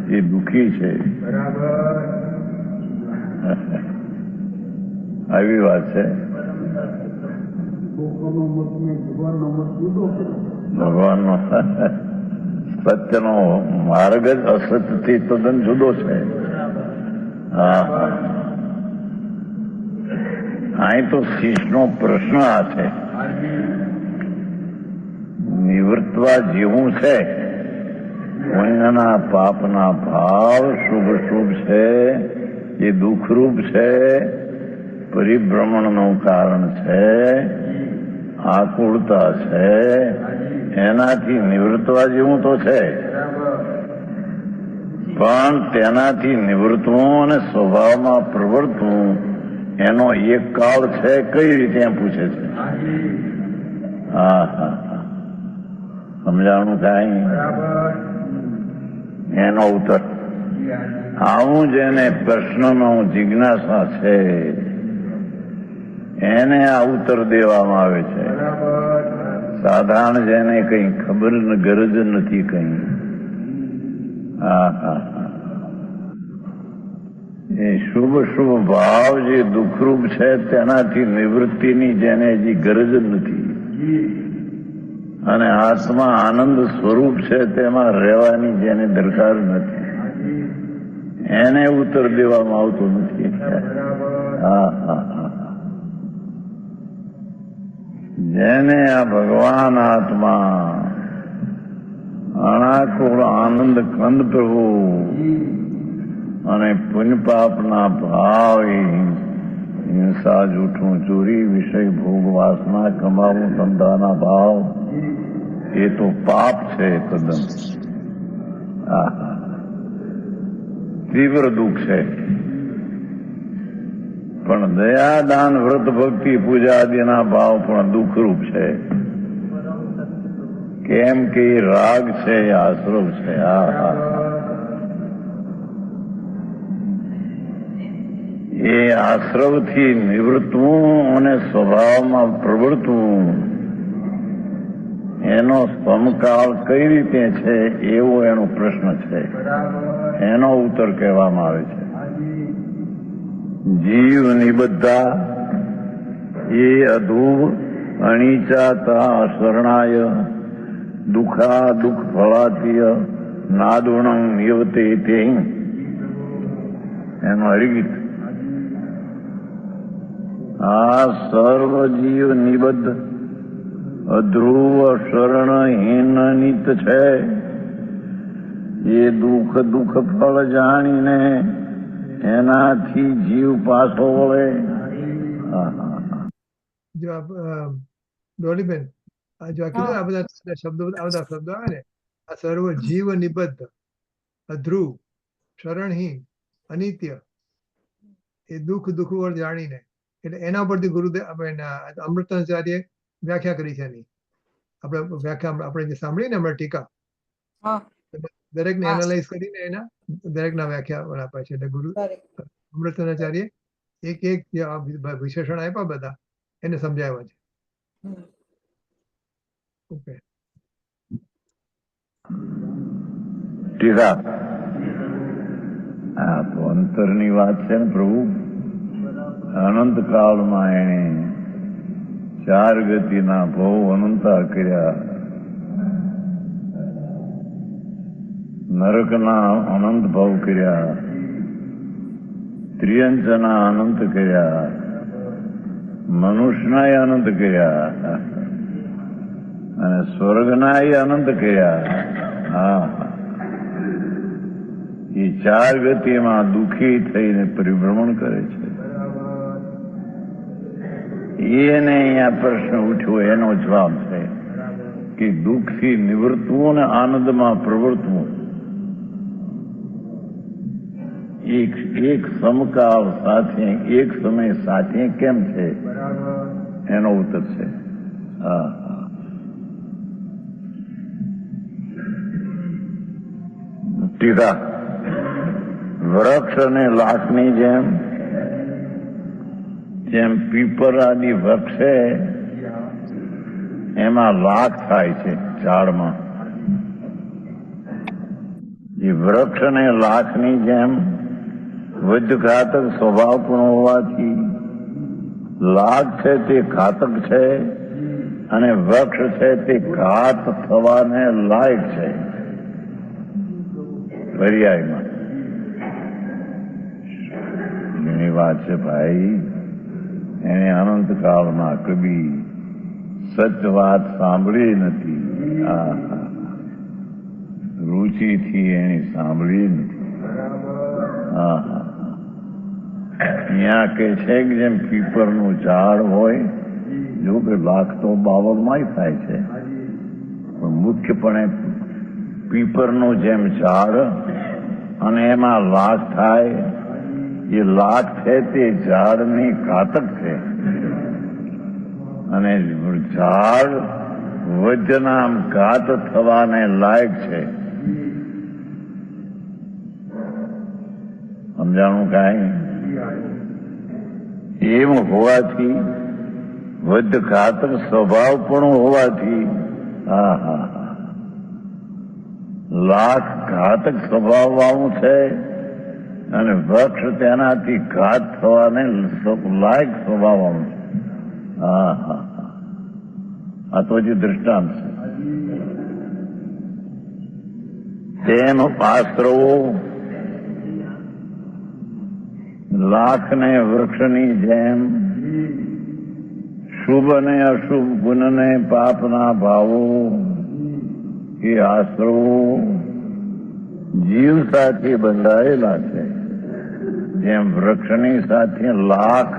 એ દુઃખી છે. આવી વાત છે. ભગવાનનો સત્યનો માર્ગ જ અસત્યથી તદ્દન જુદો છે. હા હા, અહીં તો શીશનો પ્રશ્ન આ છે, નિવૃત્તવા જેવું છે. પુણ્યના પાપના ભાવ શુભ શુભ છે, એ દુઃખરૂપ છે, પરિભ્રમણનું કારણ છે, આકુળતા છે. એનાથી નિવૃત્તવા જેવું તો છે, પણ તેનાથી નિવૃત્તવું અને સ્વભાવમાં પ્રવર્તવું એનો એક કાળ છે કઈ રીતે એમ પૂછે છે. હા હા, સમજાણું કાંઈ એનો ઉત્તર આવું જેને પ્રશ્નનો જિજ્ઞાસા છે એને આ ઉત્તર દેવામાં આવે છે. સાધારણ જેને કઈ ખબર ગરજ નથી કઈ. હા હા, એ શુભ શુભ ભાવ જે દુઃખરૂપ છે તેનાથી નિવૃત્તિની જેને હજી ગરજ નથી, અને આત્મા આનંદ સ્વરૂપ છે તેમાં રહેવાની જેને દરકાર નથી, એને ઉત્તર દેવામાં આવતો નથી. હા હા, જેને આ ભગવાન આત્મા અનાકુળ આનંદ કંદ પ્રભુ અને પુણ્ય પાપના ભાવ, હિંસા જૂઠું ચોરી વિષય ભોગ વાસના કમાવું ધંધાના ભાવ એ તો પાપ છે તદ્દન. તીવ્ર દુઃખ છે. પણ દયા દાન વ્રત ભક્તિ પૂજા આદિના ભાવ પણ દુઃખરૂપ છે. કેમ કે એ રાગ છે, એ આશ્રવ છે. એ આશ્રવથી નિવૃત્તવું અને સ્વભાવમાં પ્રવર્તવું એનો સમકાળ કઈ રીતે છે એવો એનો પ્રશ્ન છે. એનો ઉત્તર કહેવામાં આવે છે. જીવ નિબદ્ધા એ અધૂ અણીચાતા શરણાય દુઃખા દુઃખ ફળાતીય નાદુણં નિવતે તે એનો હરિગીત. આ સર્વ જીવ નિબદ્ધ અધ્રુવ શરણહીન નિત છે. એ દુઃખ દુઃખ ફળ જાણીને એનાથી જીવ પાછો વળે. જો ડોલીબેન, જો આ કીધું આ બધા શબ્દો આવે ને, આ સર્વ જીવ નિબદ્ધ અધ્રુવ શરણહીન અનિત્ય એ દુઃખ દુઃખ વળ જાણીને, એટલે એના પરથી ગુરુદેવ અમૃતાચાર્ય વ્યાખ્યા કરી છે એની. આપણે વ્યાખ્યા આપણે જે સાંભળી ને હમણાં ટીકા, દરેકને હા. એનાલાઇઝ કરીને એના દરેકના વ્યાખ્યા આપ્યા છે. એટલે ગુરુ કરેક્ટ. અમૃતાચાર્ય એક એક જે આ વિશેષણ આપ્યા બધા એને સમજાવ્યા છે. ઓકે. ટીકા આ તો અંતરની વાત છે ને પ્રભુ. અનંત કાળમાં એને 4 ગતિના ભવ અનંતા કર્યા, નરકના અનંત ભવ કર્યા, ત્રિયંચના અનંત કર્યા, મનુષ્યના અનંત કર્યા અને સ્વર્ગના અનંત કર્યા. હા, એ 4 ગતિમાં દુઃખી થઈને પરિભ્રમણ કરે છે. એને અહીંયા પ્રશ્ન ઉઠ્યો, એનો જવાબ છે કે દુઃખથી નિવૃત્તવું ને આનંદમાં પ્રવર્તવું એક સમકાળ સાથે એક સમય સાથે કેમ છે એનો ઉત્તર છે. હા, ટીકા વૃક્ષ અને લાખની જેમ પીપર આદિ વૃક્ષ છે એમાં લાખ થાય છે ઝાડમાં. એ વૃક્ષ અને લાખની જેમ વૈદ્યઘાતક સ્વભાવ પણ હોવાથી લાખ છે તે ઘાતક છે અને વૃક્ષ છે તે ઘાત થવાને લાયક છે. પર્યાયમાં એની વાત છે ભાઈ. એને અનંત કાળમાં કભી સત્ય વાત સાંભળી નથી. રુચિથી એની સાંભળી નથી. અહીંયા કે છે કે જેમ પીપરનું ઝાડ હોય, જો કે લાખ તો બાવળમાંય થાય છે, પણ મુખ્યપણે પીપરનું જેમ ઝાડ અને એમાં લાખ થાય. એ લાખ છે તે ઝાડની ઘાતક છે અને ઝાડ વજ્રના ઘાત થવાને લાયક છે. સમજાણું કાંઈ? એમ હોવાથી વધ ઘાતક સ્વભાવ પણ હોવાથી લાખ ઘાતક સ્વભાવ વાળું છે અને વૃક્ષ તેનાથી ઘાત થવાને લાયક સ્વભાવ વાળું છે. આ તો જે દૃષ્ટાંત છે. તેમ આશ્રવો લાખ ને વૃક્ષની જેમ શુભ અને અશુભ ગુણ ને પાપના ભાવો એ આશ્રવો જીવ સાથે બંધાયેલા છે. જેમ વૃક્ષની સાથે લાખ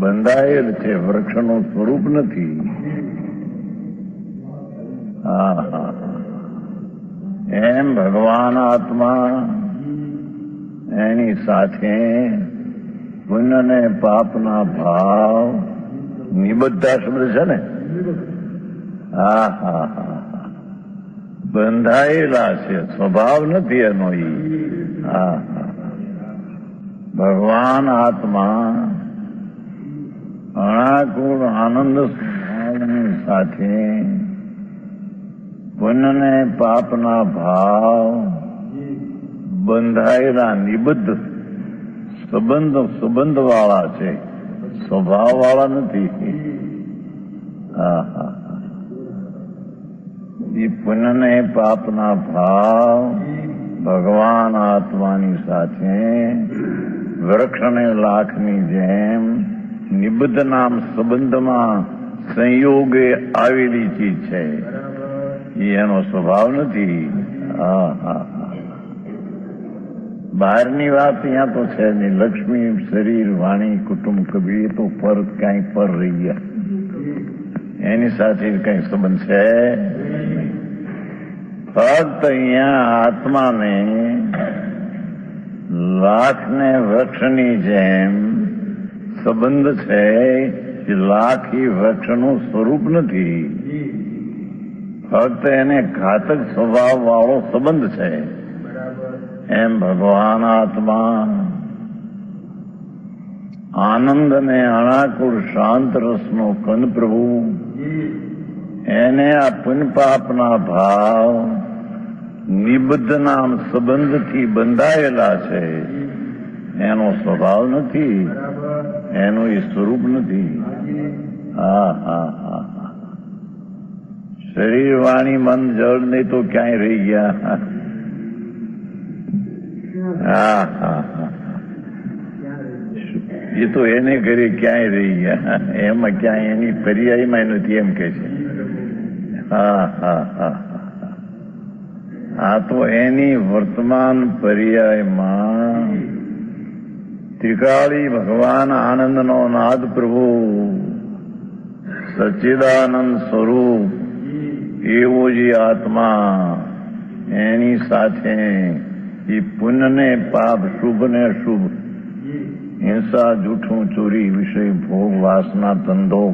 બંધાયેલ છે, વૃક્ષનું સ્વરૂપ નથી. એમ ભગવાન આત્મા એની સાથે પુણ્ય ને પાપના ભાવ નિબદ્ધા શબ્દ છે ને, બંધાયેલા છે, સ્વભાવ નથી એનો. ભગવાન આત્મા અણાકુળ આનંદ સ્વભાવની સાથે પુણ્ય ને પાપના ભાવ બંધાયેલા નિબદ્ધ સંબંધ વાળા છે, સ્વભાવ વાળા નથી. એ પુણ્ય ને પાપના ભાવ ભગવાન આત્માની સાથે વૃક્ષ અને લાખની જેમ નિબદ્ધ નામ સંબંધમાં સંયોગે આવેલી ચીજ છે. એનો સ્વભાવ નથી. બહારની વાત અહીંયા તો છે નહીં. લક્ષ્મી, શરીર, વાણી, કુટુંબ, કબીર તો પર કઈ પર રહી ગયા. એની સાથે કઈ સંબંધ છે. ફક્ત અહીંયા આત્માને લાખ ને વૃક્ષની જેમ સંબંધ છે. લાખ એ વૃક્ષનું સ્વરૂપ નથી, ફક્ત એને ઘાતક સ્વભાવ વાળો સંબંધ છે. એમ ભગવાન આત્મા આનંદ અને અનાકુળ શાંત રસનો કંદ પ્રભુ, એને આ પુણ્ય પાપના ભાવ નિબદ્ધ નામ સંબંધથી બંધાયેલા છે. એનો સ્વભાવ નથી, એનું એ સ્વરૂપ નથી. હા હા હા, શરીર વાણી મન જળ નહીં તો ક્યાંય રહી ગયા. હા હા હા, એ તો એને ઘરે ક્યાંય રહી ગયા, એમાં ક્યાંય એની પર્યાયમાં નથી એમ કે છે. હા હા હા, આ તો એની વર્તમાન પર્યાયમાં ત્રિકાળી ભગવાન આનંદનો નાદ પ્રભુ સચ્ચિદાનંદ સ્વરૂપ એવો જે આત્મા, એની સાથે એ પુણ્ય ને પાપ, શુભ ને અશુભ, હિંસા, જૂઠું, ચોરી, વિષય, ભોગ, વાસના, ધંધો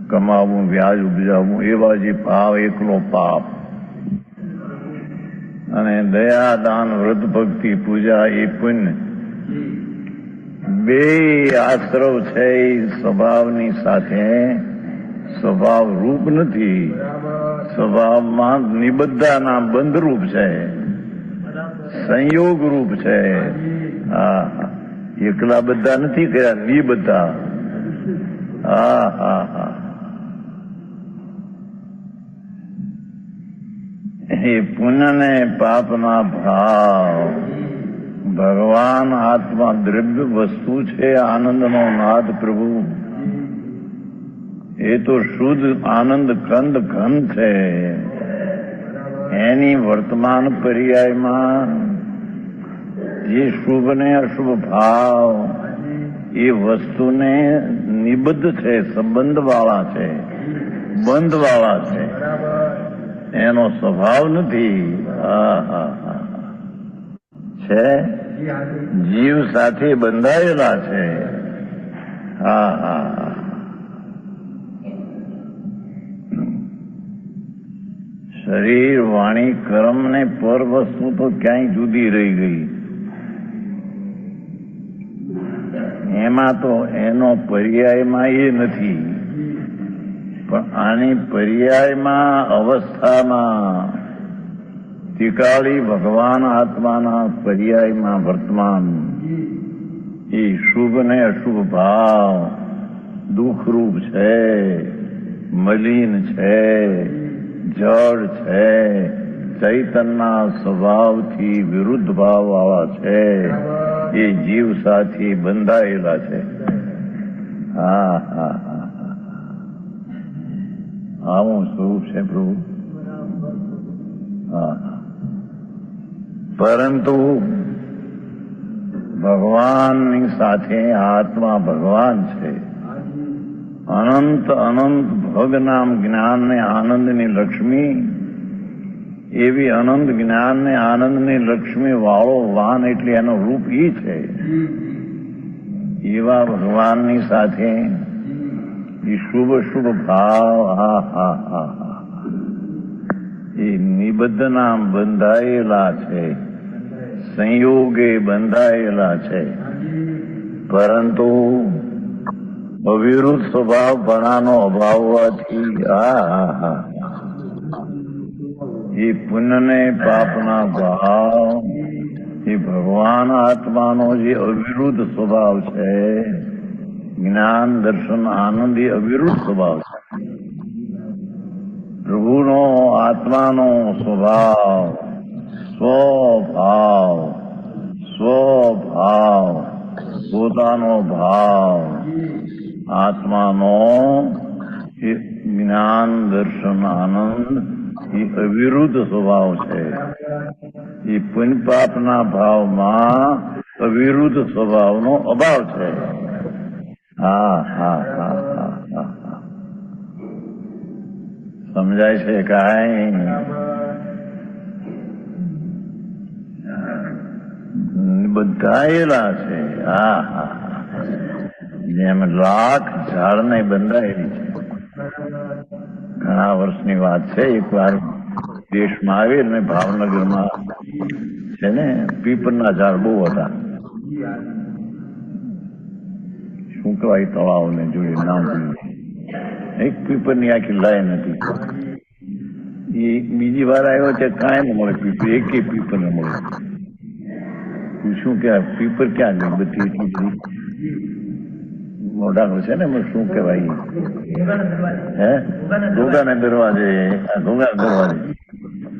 કમાવું, વ્યાજ ઉપજાવવું, એવા જે ભાવ, એકલો પાપ, અને દયા, દાન, વ્રત, ભક્તિ, પૂજા એ પુણ્ય, બે આશ્રવ છે. એ સ્વભાવની સાથે સ્વભાવ રૂપ નથી, સ્વભાવમાં નિબદ્ધાના બંધરૂપ છે, સંયોગ રૂપ છે. હા, એકલા બધા નથી કર્યા, નિબદ્ધા. હા હા હા, એ પુણ્ય ને પાપના ભાવ ભગવાન આત્મા દ્રવ્ય વસ્તુ છે. આનંદનો નાદ પ્રભુ એ તો શુદ્ધ આનંદ કંદ ઘન છે. એની વર્તમાન પર્યાયમાં જે શુભ ને અશુભ ભાવ એ વસ્તુને નિબદ્ધ છે, સંબંધ વાળા છે, બંધ વાળા છે. એનો સ્વભાવ નથી. છે જીવ સાથે બંધાયેલા છે. હા હા, શરીર, વાણી, કર્મ ને પર વસ્તુ તો ક્યાંય જુદી રહી ગઈ. એમાં તો એનો પર્યાયમાં એ નથી, પણ આની પર્યાયમાં અવસ્થામાં ત્રિકાળી ભગવાન આત્માના પર્યાયમાં વર્તમાન એ શુભ ને અશુભ ભાવ દુઃખરૂપ છે, મલિન છે, જળ છે, ચૈતનના સ્વભાવથી વિરુદ્ધ ભાવ વાળા છે. એ જીવ સાથે બંધાયેલા છે. હા હા હા, આવું સ્વરૂપ છે પ્રભુ. હા, પરંતુ ભગવાનની સાથે આત્મા ભગવાન છે. અનંત અનંત ભગ નામ જ્ઞાન ને આનંદની લક્ષ્મી, એવી અનંત જ્ઞાન ને આનંદની લક્ષ્મી વાળો વાન એટલે એનો રૂપ ઈ છે. એવા ભગવાનની સાથે એ શુભ શુભ ભાવ, હા હા હા, એ નિબદ્ધ નામ બંધાયેલા છે, સંયોગે બંધાયેલા છે. પરંતુ અવિરુદ્ધ સ્વભાવ પણાનો અભાવ હોવાથી એ પુણ્ય ને પાપના ભાવ, એ ભગવાન આત્માનો જે અવિરુદ્ધ સ્વભાવ છે, જ્ઞાન દર્શન આનંદ એ અવિરુદ્ધ સ્વભાવ છે. પ્રભુનો આત્માનો સ્વભાવ સ્વભાવ, સ્વભાવ, પોતાનો ભાવ, આત્માનો એ જ્ઞાન દર્શન આનંદ એ અવિરુદ્ધ સ્વભાવ છે. એ પુણ્ય પાપના ભાવમાં અવિરુદ્ધ સ્વભાવનો અભાવ છે. હા હા હા હા હા, સમજાય છે કાંઈ? બંધાયેલા છે. હા હા, જેમ લાખ ઝાડને બંધાયેલી છે. ઘણા વર્ષની વાત છે. એકવાર દેશમાં આવી ને ભાવનગરમાં છે ને પીપળના ઝાડ બહુ હતા. શું કહેવાય તળાવને જોડે નામ જોયું. એક પીપળની આખી લાઈન હતી. એ બીજી વાર આવ્યો છે કાંઈ ન મળે પીપર, એકેય પીપર ન મળે. શું કે પીપર ક્યાં ગઈ બધી એટલી બધી મોઢાનું છે ને એમાં શું કહેવાય હે ઘોઘાના દરવાજે, ઘોઘાના દરવાજે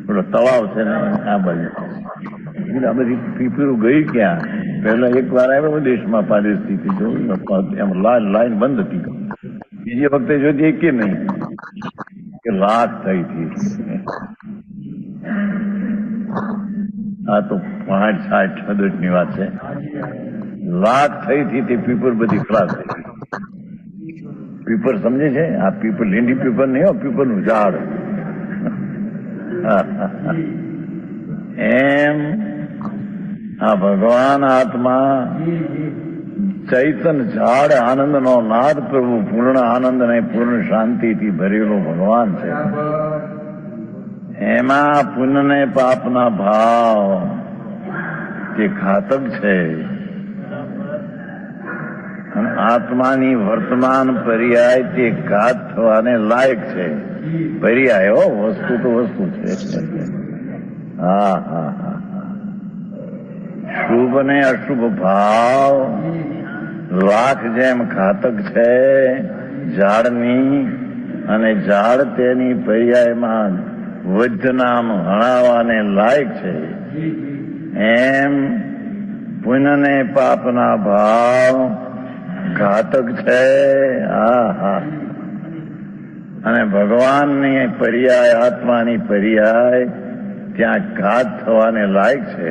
પેલો તળાવ છે ને આ બાજુ આ બધી પીપરું ગઈ ક્યાં? પહેલા એક વાર આવ્યો દેશમાં પાડેશથી જોયું એમ લાઈન બંધ હતી. બીજી વખતે જોતી એકે નહીં કે લાખ થઈ હતી. આ તો 50-60 ની વાત છે. લાખ થઈ હતી તે પીપર બધી ખરાબ થઈ. પીપર સમજે છે? આ પીપર લીંડી પીપર નહીં હો, પીપરનું ઝાડ. એમ આ ભગવાન આત્મા ચૈતન ઝાડ આનંદનો નાદ પ્રભુ પૂર્ણ આનંદ અને પૂર્ણ શાંતિથી ભરેલો ભગવાન છે. એમાં પુણ્ય ને પાપના ભાવ જે ઘાતક છે અને આત્માની વર્તમાન પર્યાય તે ઘાત થવાને લાયક છે. પર્યાય હો, વસ્તુ તો વસ્તુ છે. હા હા હા. શુભ ને અશુભ ભાવ લાખ જેમ ઘાતક છે ઝાડની, અને ઝાડ તેની પર્યાયમાં વૈદ્ય નામ હણાવાને લાયક છે. એમ પુણ્ય ને પાપના ભાવ ઘાતક છે. આહા. અને ભગવાનની પર્યાય, આત્માની પર્યાય ત્યાં ઘાત થવાને લાયક છે.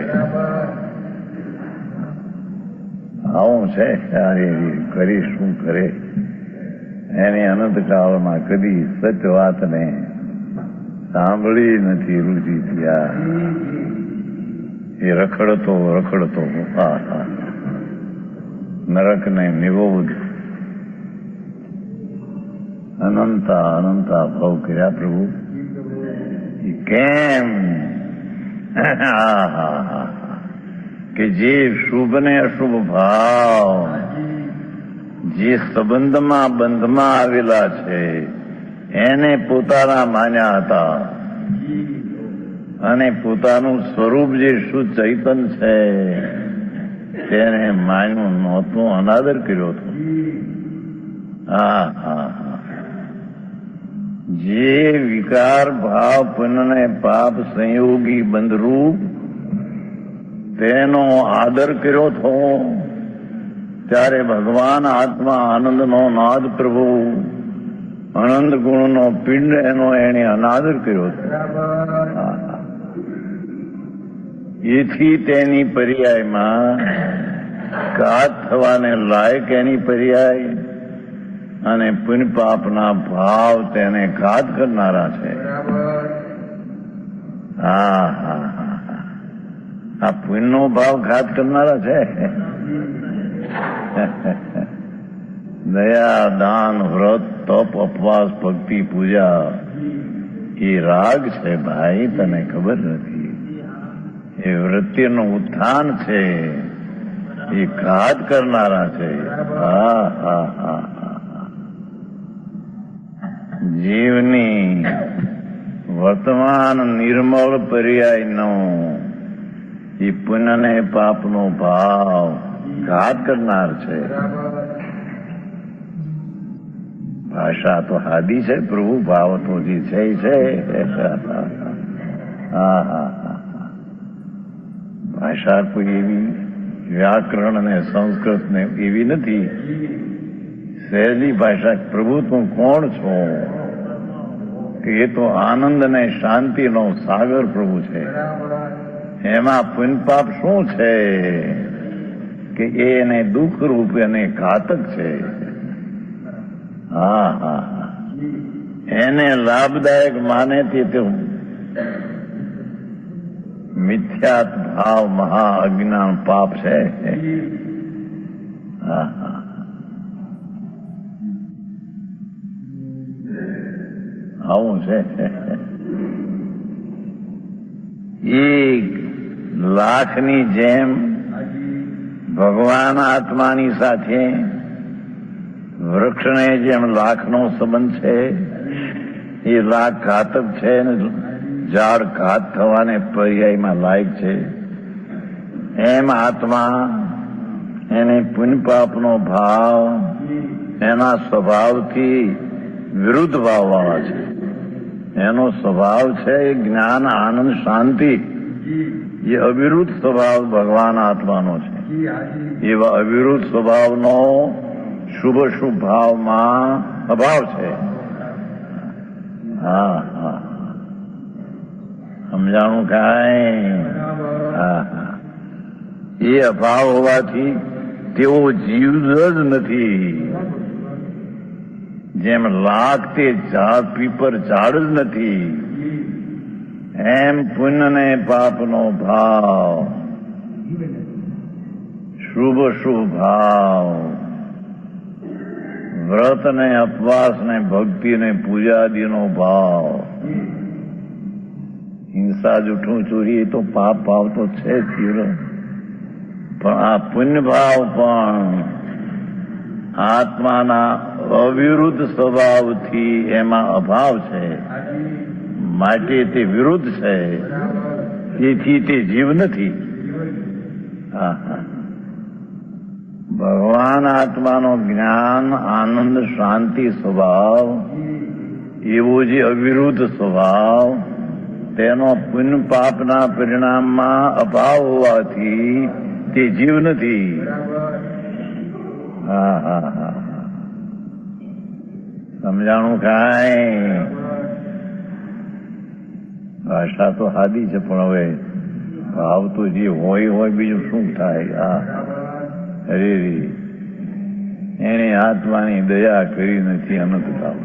આવું છે. કરી શું કરે એની અનંતકાળમાં કદી સત્ય વાતને સાંભળી નથી રુચિ થયા. એ રખડતો નરકને નિવોધ અનંતા ભાવ કર્યા પ્રભુ. કેમ? કે જે શુભ ને અશુભ ભાવ જે સંબંધમાં બંધમાં આવેલા છે એને પોતાના માન્યા હતા, અને પોતાનું સ્વરૂપ જે શુદ્ધ ચૈતન છે તેને માન્યું નહોતું, અનાદર કર્યો હતો. જે વિકાર ભાવ પુણ્ય ને પાપ સંયોગી બંધરૂપ તેનો આદર કર્યો હતો, ત્યારે ભગવાન આત્મા આનંદનો નાદ પ્રભુ આનંદ ગુણનો પિંડ એનો એને અનાદર કર્યો હતો. એથી તેની પર્યાયમાં ઘાત થવાને લાયક એની પર્યાય, અને પુણ્ય પાપના ભાવ તેને ઘાત કરનારા છે. આ પુણ્યનો ભાવ ઘાત કરનારા છે. દયા, દાન, વ્રત, તપ, ઉપવાસ, ભક્તિ, પૂજા એ રાગ છે ભાઈ, તને ખબર નથી. એ વૃત્તિનું ઉત્થાન છે, એ ઘાત કરનારા છે. જીવની વર્તમાન નિર્મળ પર્યાયનો એ પુણ્ય ને પાપનો ભાવ ઘાત કરનાર છે. ભાષા તો હાદી છે પ્રભુ, ભાવ તો જે છે ભાષા કોઈ એવી વ્યાકરણ ને સંસ્કૃત ને એવી નથી. સહેલી ભાષા. પ્રભુ તું કોણ છો? કે એ તો આનંદ ને શાંતિનો સાગર પ્રભુ છે. એમાં પુણ્ય પાપ શું છે કે એને દુઃખ રૂપ અને ઘાતક છે. એને લાભદાયક માને તે મિથ્યાત ભાવ મહા અજ્ઞાન પાપ છે. આવું છે. એ લાખની જેમ ભગવાન આત્માની સાથે વૃક્ષને જેમ લાખનો સંબંધ છે, એ લાખ ઘાતક છે ને ઝાડ ઘાત થવાને પર્યાયમાં લાયક છે, એમ આત્મા એને પુણ્ય પાપનો ભાવ એના સ્વભાવથી વિરુદ્ધ ભાવવાળા છે. એનો સ્વભાવ છે એ જ્ઞાન, આનંદ, શાંતિ, એ અવિરુદ્ધ સ્વભાવ ભગવાન આત્માનો છે. એવા અવિરુદ્ધ સ્વભાવનો શુભ શુભ ભાવમાં અભાવ છે. હા હા, સમજાણું કાંઈ? હા હા, એ અભાવ હોવાથી તેઓ જીવ જ નથી. જેમ લાખ તે ઝાડ, પીપર ઝાડ જ નથી, એમ પુણ્ય ને પાપનો ભાવ, શુભ શુભ ભાવ, વ્રત ને ઉપવાસ ને ભક્તિ ને પૂજાદીનો ભાવ, હિંસા, જૂઠું, ચોરી, એ તો પાપ ભાવ તો છે જ તીવ્ર, પણ આ પુણ્ય ભાવ પણ આત્માના અવિરુદ્ધ સ્વભાવથી એમાં અભાવ છે, માટે તે વિરુદ્ધ છે, તેથી તે જીવ નથી. ભગવાન આત્માનો જ્ઞાન, આનંદ, શાંતિ સ્વભાવ, એવો જે અવિરુદ્ધ સ્વભાવ, તેનો પુણ્ય પાપના પરિણામમાં અભાવ હોવાથી તે જીવ નથી. હા હા હા, સમજાણું કાંઈ? ભાષા તો સાદી છે, પણ હવે ભાવ તો જે હોય બીજું શું થાય? અરે એને આત્માની દયા કરી નથી અનંત ભાવ.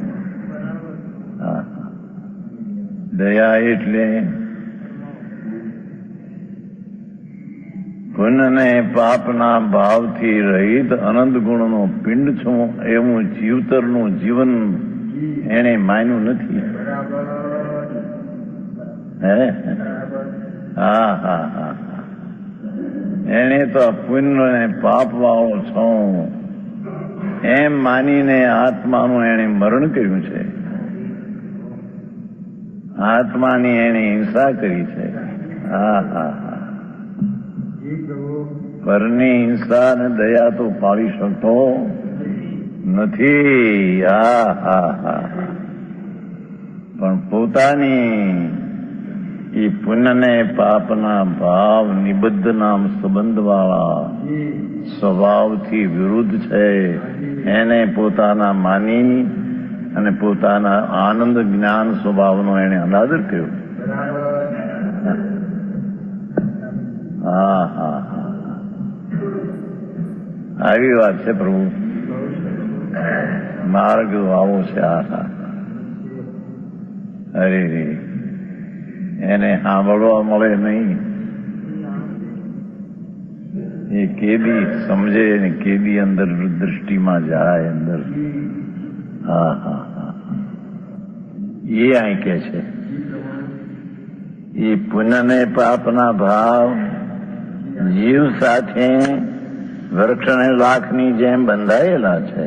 દયા એટલે પુણ્ય ને પાપના ભાવથી રહિત અનંત ગુણનો પિંડ છું એવું જીવતરનું જીવન એને માન્યું નથી. હા હા હા, એને તો પુણ્ય ને પાપ વાળો છું એમ માનીને આત્માનું એને મરણ કર્યું છે, આત્માની એને હિંસા કરી છે. હા હા હા, પરની હિંસા અને દયા તો પાળી શકતો નથી. હા હા હા, પણ પોતાની એ પુણ્ય ને પાપના ભાવ નિબદ્ધ નામ સંબંધ વાળા સ્વભાવથી વિરુદ્ધ છે, એને પોતાના માની અને પોતાના આનંદ, જ્ઞાન સ્વભાવનો એને અનાદર કર્યો. હા હા હા, આવી વાત છે પ્રભુ. માર્ગ આવો છે. હા હા, અરે રે, એને સાંભળવા મળે નહીં. એ કેદી સમજે ને કેદી અંદર દૃષ્ટિમાં જાય અંદર. હા હા હા, એ અહીં કે છે એ પુણ્ય ને પાપના ભાવ જીવ સાથે વૃક્ષને લાખની જેમ બંધાયેલા છે,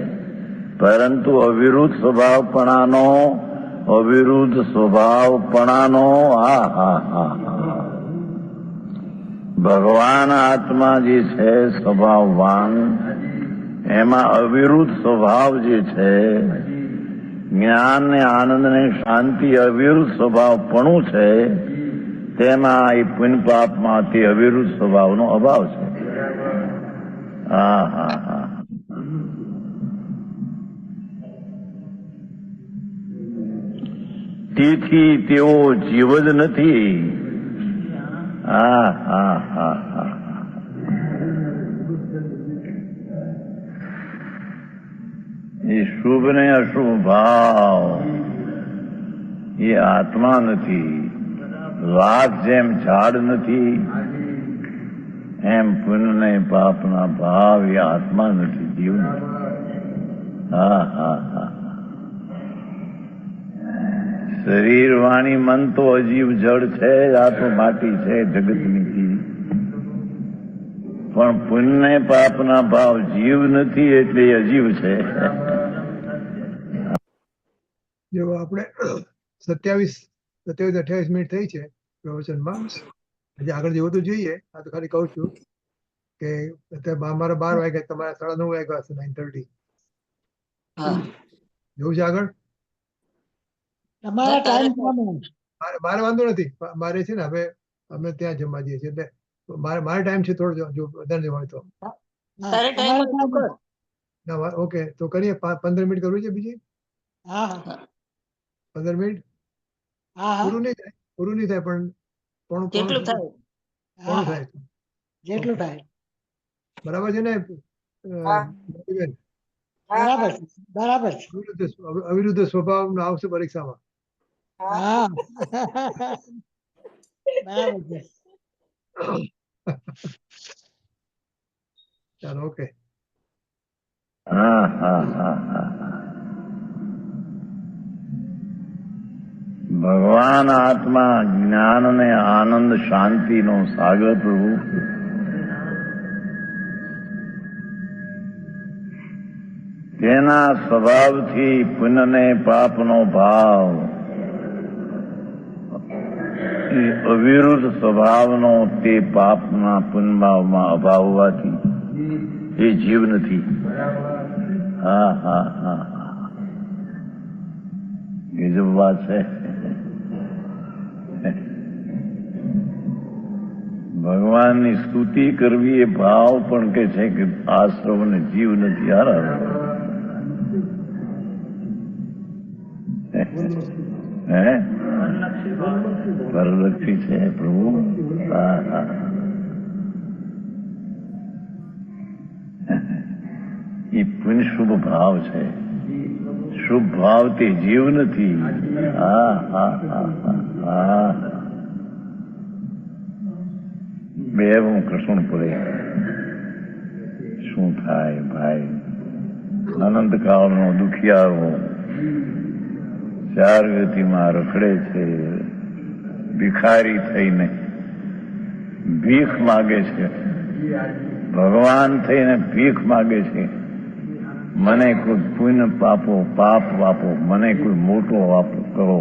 પરંતુ અવિરુદ્ધ સ્વભાવપણાનો હા હા હા હા, ભગવાન આત્મા જે છે સ્વભાવવાન, એમાં અવિરુદ્ધ સ્વભાવ જે છે, જ્ઞાન ને આનંદ ને શાંતિ અવિરુદ્ધ સ્વભાવપણું છે, તેમાં એ પુણ્ય પાપમાં તે અવિરુદ્ધ સ્વભાવનો અભાવ છે. હા હા હા, તેથી તેઓ જીવ જ નથી. હા હા હા હા, એ શુભ ને અશુભ ભાવ એ આત્મા નથી. લાખ જેમ ઝાડ નથી, એમ પુણ્ય ને પાપના ભાવ એ આત્મા નથી, જીવ નથી. હા હા હા, શરીર વાણી મન તો અજીવ જડ છે, આ તો માટી છે જગતની ચીજ. પણ પુણ્ય પાપના ભાવ જીવ નથી એટલે એ અજીવ છે. જો આપણે 27-28 મિનિટ થઈ છે પ્રવચનમાં. હજી આગળ જેવું તો જોઈએ. આ તો ખાલી કહું છું કે અત્યારે અમારા 12 વાગ્યા, તમારા 9:30 વાગ્યા હશે, 9:30. હા જોવું છે આગળ? તમારા ટાઈમ પ્રમાણે. મારે વાંધો નથી. મારે છે ને હવે અમે ત્યાં જમવા જઈએ છીએ, એટલે મારે ટાઈમ છે થોડો, જો વધારે હોય તો. હા, તારે ટાઈમ તમારા હોય તો કર. ના ઓકે, તો કરીએ. 15 મિનિટ કરવું છે બીજી? હા હા 15 મિનિટ હા હા પૂરું નહીં થાય, પણ પોણું જેટલું થાય. હા થાય. જેટલું થાય. બરાબર છે ને હા. મોતીબેન? બરાબર છે, બરાબર છે. અવિરુદ્ધ સ્વભાવ આવશે પરીક્ષામાં. હા બરાબર છે. ચાલો, ઓકે. હા હા હા હા. ભગવાન આત્મા જ્ઞાન ને આનંદ શાંતિનો સાગર પ્રભુ. તેના સ્વભાવથી પુણ્ય ને પાપનો ભાવ એ અવિરુદ્ધ સ્વભાવનો, તે પાપના પુણ્યભાવમાં અભાવ હોવાથી એ જીવ નથી. હા હા હા હા, ગજબ વાત છે. ભગવાનની સ્તુતિ કરવી એ ભાવ પણ કે છે કે આશ્રવ ને જીવ નથી. હારા હે પરલક્ષી છે પ્રભુ. હા હા, એ પુણ્ય શુભ ભાવ છે. શુભ ભાવ તે જીવ નથી. હા હા હા હા હા. બે હું કૃષ્ણ પડે શું થાય ભાઈ? અનંતકાળનો દુખિયારો 4 ગતિમાં રખડે છે, ભિખારી થઈને ભીખ માગે છે, ભગવાન થઈને ભીખ માગે છે. મને કોઈ પુણ્ય પાપ આપો, મને કોઈ મોટો કરો,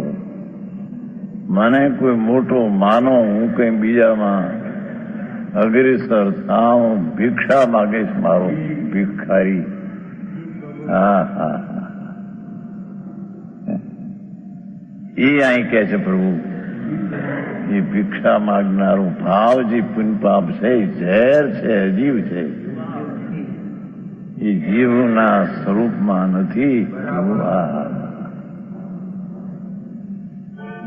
મને કોઈ મોટો માનો, હું કઈ બીજામાં અગ્રેસર થાઉં. ભિક્ષા માગે છે મારો ભિખારી. હા હા હા, એ અહીં કે છે પ્રભુ, એ ભિક્ષા માગનારો ભાવ જે પુણ્ય પાપ છે એ ઝેર છે, અજીવ છે. એ જીવના સ્વરૂપમાં નથી.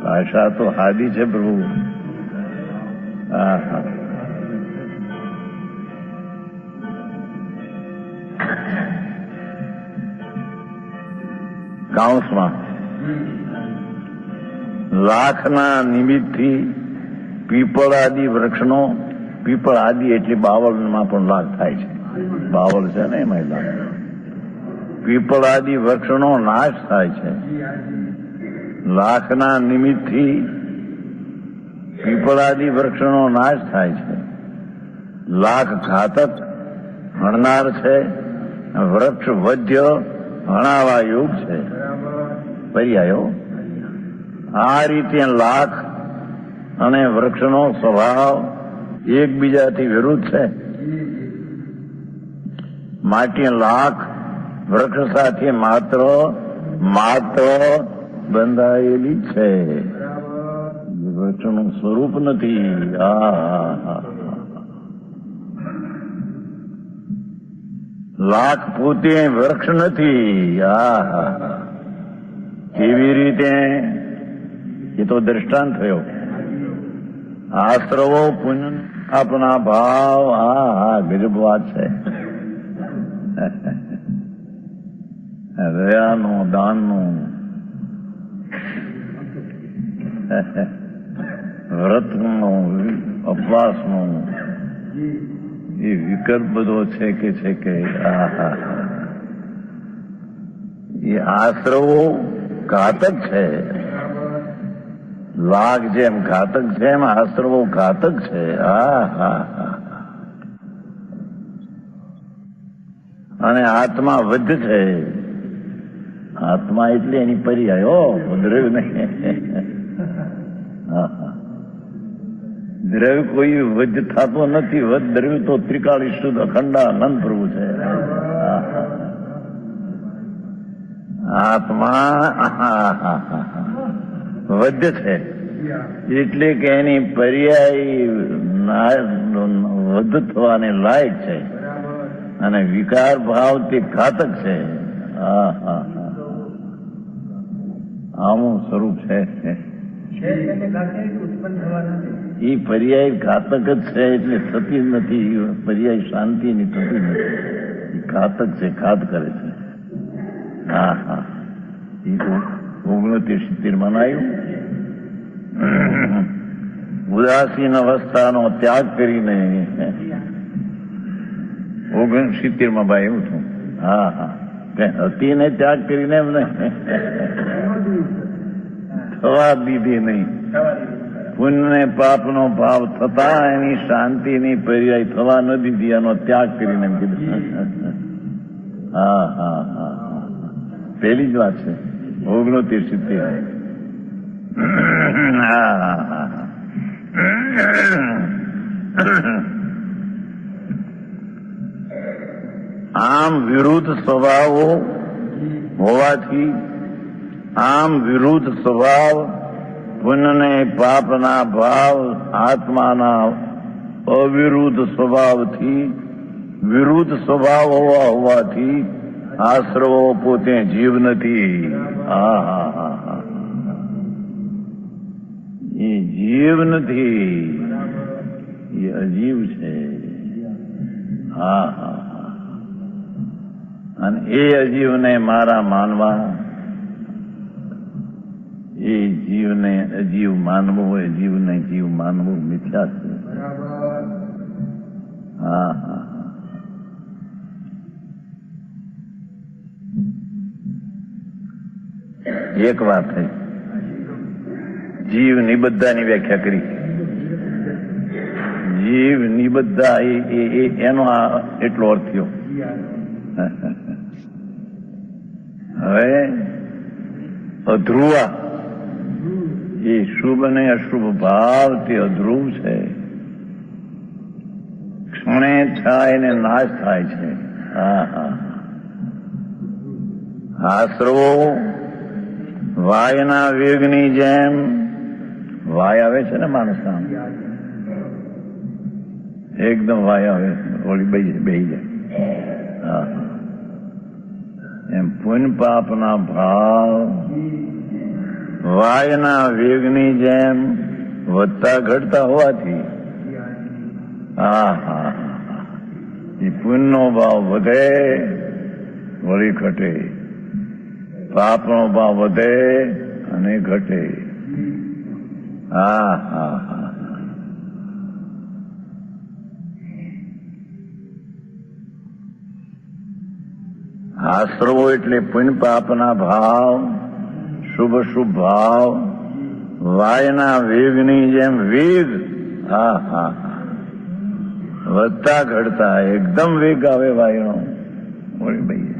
ભાષા તો હાદી છે પ્રભુ. હા હા, કાઉન્સમાં લાખના નિમિત્તથી પીપળ આદિ વૃક્ષનો, પીપળ આદિ એટલે બાવળમાં પણ લાખ થાય છે. બાવળ છે ને એમાં લાખ. પીપળ આદિ વૃક્ષનો નાશ થાય છે. લાખના નિમિત્તથી પીપળ આદિ વૃક્ષનો નાશ થાય છે. લાખ ઘાતક હણનાર છે, વૃક્ષ વધ્ય હણાવા યોગ છે. પર્યાયો આ રીતે લાખ અને વૃક્ષનો સ્વભાવ એકબીજાથી વિરુદ્ધ છે. માટે લાખ વૃક્ષ સાથે માત્ર બંધાયેલી છે, વૃક્ષનું સ્વરૂપ નથી. લાખ પોતે વૃક્ષ નથી. કેવી રીતે? એ તો દ્રષ્ટાંત થયો. આશ્રવો પુણ્ય આપના ભાવ. ગજબ વાત છે. દયાનો, દાનનો, વ્રતનો, ઉપવાસનો એ વિકલ્પ બધો છે કે એ આશ્રવો ઘાતક છે. વાઘ જેમ ઘાતક છે એમ આશ્રવો ઘાતક છે. અને આત્મા વધ છે. આત્મા એટલે એની પર્યાય દ્રવ્ય નહીં. દ્રવ્ય કોઈ વધ થતો નથી. વધ દ્રવ્ય તો ત્રિકાળી શુદ્ધ અખંડાનંદ પ્રભુ છે. આત્મા વધ છે એટલે કે એની પર્યાય વધ થવાને લાયક છે. અને વિકાર ભાવ તે ઘાતક છે. આવું સ્વરૂપ છે. એ પર્યાય ઘાતક જ છે એટલે થતી જ નથી. પર્યાય શાંતિની થતી નથી. એ ઘાતક છે, ઘાત કરે છે. એ 69 માં આવ્યું. ઉદાસીન અવસ્થાનો ત્યાગ કરીને 69 માં ભાઈ એવું છું. હતી ને ત્યાગ કરીને એમ ને થવા દીધી નહીં. પુણ્ય ને પાપ નો ભાવ થતા એની શાંતિની પર્યાય થવા ન દીધી. એનો ત્યાગ કરીને એમ કીધું. પેલી જ વાત છે 69-70. આમ વિરુદ્ધ સ્વભાવો હોવાથી આમ વિરુદ્ધ સ્વભાવ પુણ્ય ને પાપના ભાવ આત્માના અવિરુદ્ધ સ્વભાવથી વિરુદ્ધ સ્વભાવ હોવાથી આશ્રવો પોતે જીવ નથી. એ જીવ નથી, એ અજીવ છે. અને એ અજીવને મારા માનવા, એ જીવને અજીવ માનવું હોય, જીવને જીવ માનવું મિથ્યા છે. એક વાત થઈ. જીવ નિબદ્ધાની વ્યાખ્યા કરી. જીવ નિબદ્ધા એનો એટલો અર્થ થયો. હવે અધ્રુવા એ શુભ અને અશુભ ભાવ તે અધ્રુવ છે. ક્ષણે થાય ને નાશ થાય છે. આશ્રવો વાયના વેગની જેમ, વાય આવે છે ને માણસના, એકદમ વાય આવે, ઓળી બેહી જાય. એમ પુણ્ય પાપના ભાવ વાયના વેગની જેમ વધતા ઘટતા હોવાથી એ પુણ્યનો ભાવ વધે વળી ઘટે, પાપનો ભાવ વધે અને ઘટે. આશ્રવો એટલે પુણ્ય પાપના ભાવ, શુભ શુભ ભાવ વાયના વેગની જેમ વેગ. વધતા ઘટતા એકદમ વેગ આવે વાયનો. વળી ભાઈ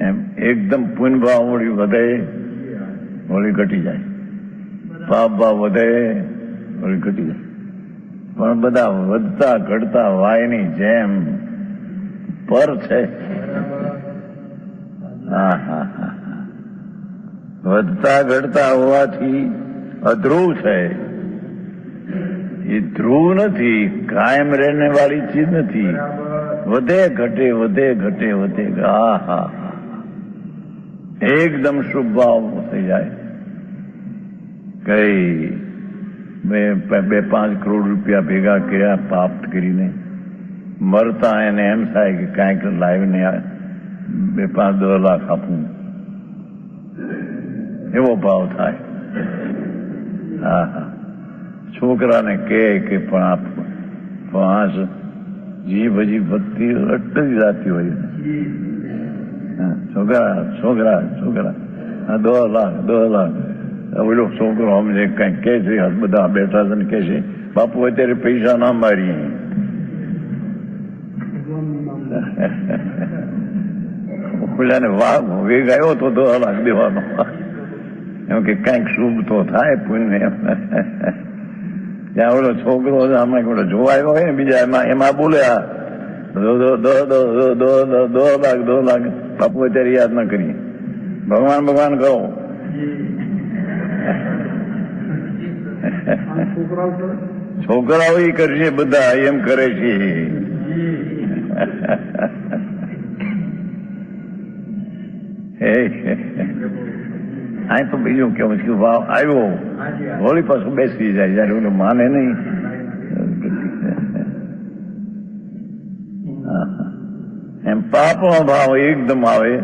એમ એકદમ પુણ્ય ભાવ વળી વધે વળી ઘટી જાય, પાપ ભાવ વધે વળી ઘટી જાય. પણ બધા વધતા ઘટતા વાયની જેમ પર છે. વધતા ઘટતા હોવાથી અધ્રુવ છે. એ ધ્રુવ નથી, કાયમ રહેને વાળી ચીજ નથી. વધે ઘટે વધે ઘટે વધે. એકદમ શુભ ભાવ થઈ જાય. કઈ 2-5 કરોડ રૂપિયા ભેગા કર્યા પાપ કરીને, મરતા એને એમ થાય કે કાંઈક લાવીને 2-5 લાખ આપું, એવો ભાવ થાય. છોકરાને કે પણ 5 જીભ હજી વધતી અટકી જતી હોય. છોકરા 2 લાખ ઓલો છોકરો સમજે કઈક કે છે, બધા બેઠા છે ને કે છે બાપુ અત્યારે પૈસા ના મારી. પેલાને વેગ આવ્યો તો 10 લાખ દેવાનો, એમ કે કઈક શુભ તો થાય પુણ્ય. ત્યાં ઓલો છોકરો આમાં જોવા આવ્યો હોય ને બીજા એમાં બોલે 2 લાખ બાપુ અત્યારે યાદ ના કરીએ, ભગવાન કરો. છોકરાઓ ઈ કરશે, બધા એમ કરે છે. આ તો બીજું કેવું છે, ભાવ આવ્યો વળી પાછું બેસી જાય જયારે ઓલું માને નહીં. એમ પાપનો ભાવ એકદમ આવે,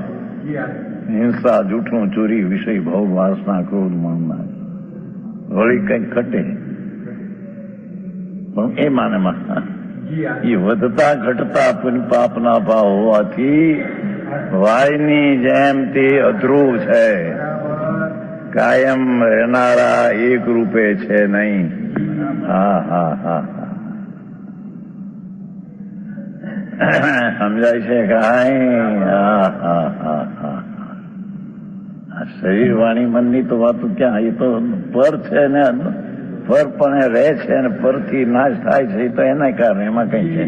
હિંસા, જૂઠું, ચોરી, વિષય, ભોગ, વાસના, ક્રોધ, માનના વળી કઈક ઘટે. પણ એ માનેમાં એ વધતા ઘટતા પાપના ભાવ હોવાથી વાયની જેમ તે અધ્રુવ છે, કાયમ રહેનારા એક રૂપે છે નહીં. સમજાય છે કાંઈ? શરીર, વાણી, મનની તો વાતો ક્યાં, એ તો પર છે ને, પર પણ રહે છે ને પરથી નાશ થાય છે, એ તો એના કારણે, એમાં કઈ છે.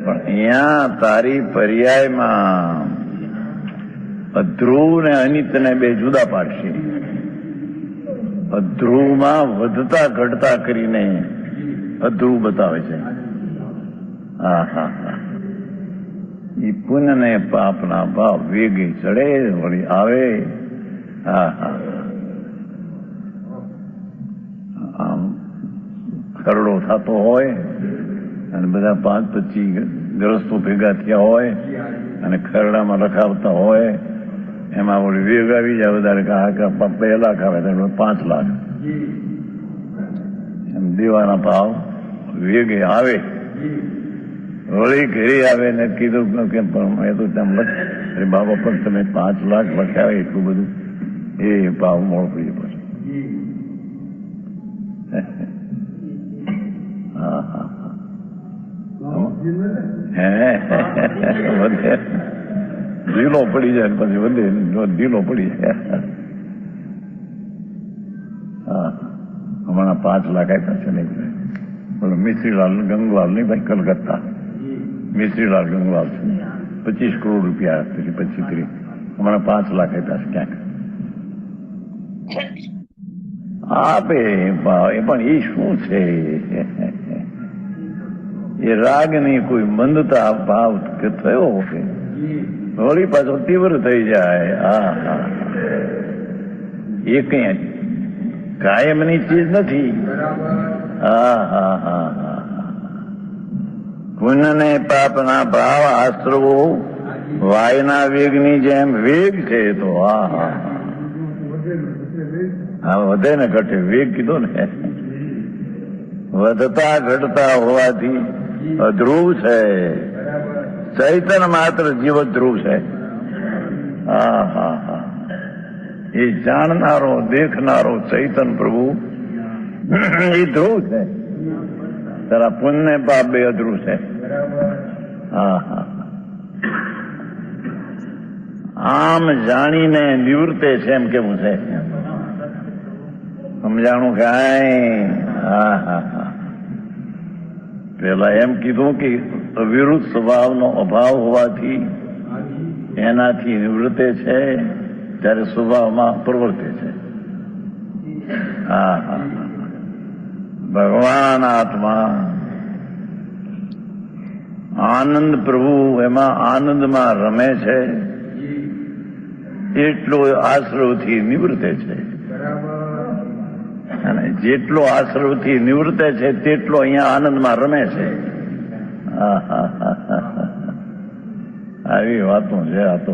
પણ અહીંયા તારી પર્યાયમાં અધ્રુવ ને અનિત ને બે જુદા પાડશે. અધ્રુવમાં વધતા ઘટતા કરીને અધ્રુવ બતાવે છે. એ પુણ્ય ને પાપના ભાવ વેગે ચડે વળી આવે. આમ ખરડો થતો હોય અને બધા 5-25 ગ્રસ્તો ભેગા થયા હોય અને ખરડામાં લખાવતા હોય, એમાં વળી વેગ આવી જાય વધારે, 2 લાખ આવે તો 5 લાખ એમ દેવાના ભાવ વેગે આવે. વળી ઘરે આવે ને કીધું કે મેં તો તેમ અરે બાબા પણ તમે 5 લાખ લખાવે એટલું બધું, એ ભાવ મોડો પડી પછી. વધે ઢીલો પડી જાય પછી વધે ઢીલો પડી જાય. હમણાં 5 લાખ આપ્યા છે ને બોલો મિશ્રીલાલ ગંગવાલ નહીં ભાઈ, કલકત્તા મિશ્રીલાલ ગંગવાલ છે, 25 કરોડ રૂપિયા પછી 25-30, હમણાં 5 લાખ આપ્યા છે ક્યાંક. આપે એ પણ એ શું છે, એ રાગની કોઈ મંદતા ભાવ થયો હોય વળી પાછો તીવ્ર થઈ જાય. એ કઈ કાયમની ચીજ નથી. પુણ્ય ને પાપના ભાવ આશ્રવો વાયના વેગની જેમ વેગ છે. તો વધે ને ઘટે, વેગ કીધો ને, વધતા ઘટતા હોવાથી અધ્રુવ છે. ચૈતન્ય માત્ર જીવ ધ્રુવ છે. એ જાણનારો દેખનારો ચૈતન પ્રભુ એ ધ્રુવ છે. તારા પુણ્ય પાપ બે અધ્રુવ છે. આમ જાણીને નિવૃત્તે છે એમ કેવું છે, સમજાણું કાંઈ? પેલા એમ કીધું કે અવિરુદ્ધ સ્વભાવનો અભાવ હોવાથી એનાથી નિવૃત્તે છે, ત્યારે સ્વભાવમાં પ્રવર્તે છે. ભગવાન આત્મા આનંદ પ્રભુ એમાં આનંદમાં રમે છે, એટલો આશ્રવથી નિવૃત્તે છે. અને જેટલો આશ્રવથી નિવૃત્તે છે તેટલો અહીંયા આનંદમાં રમે છે. આવી વાતો છે આ તો.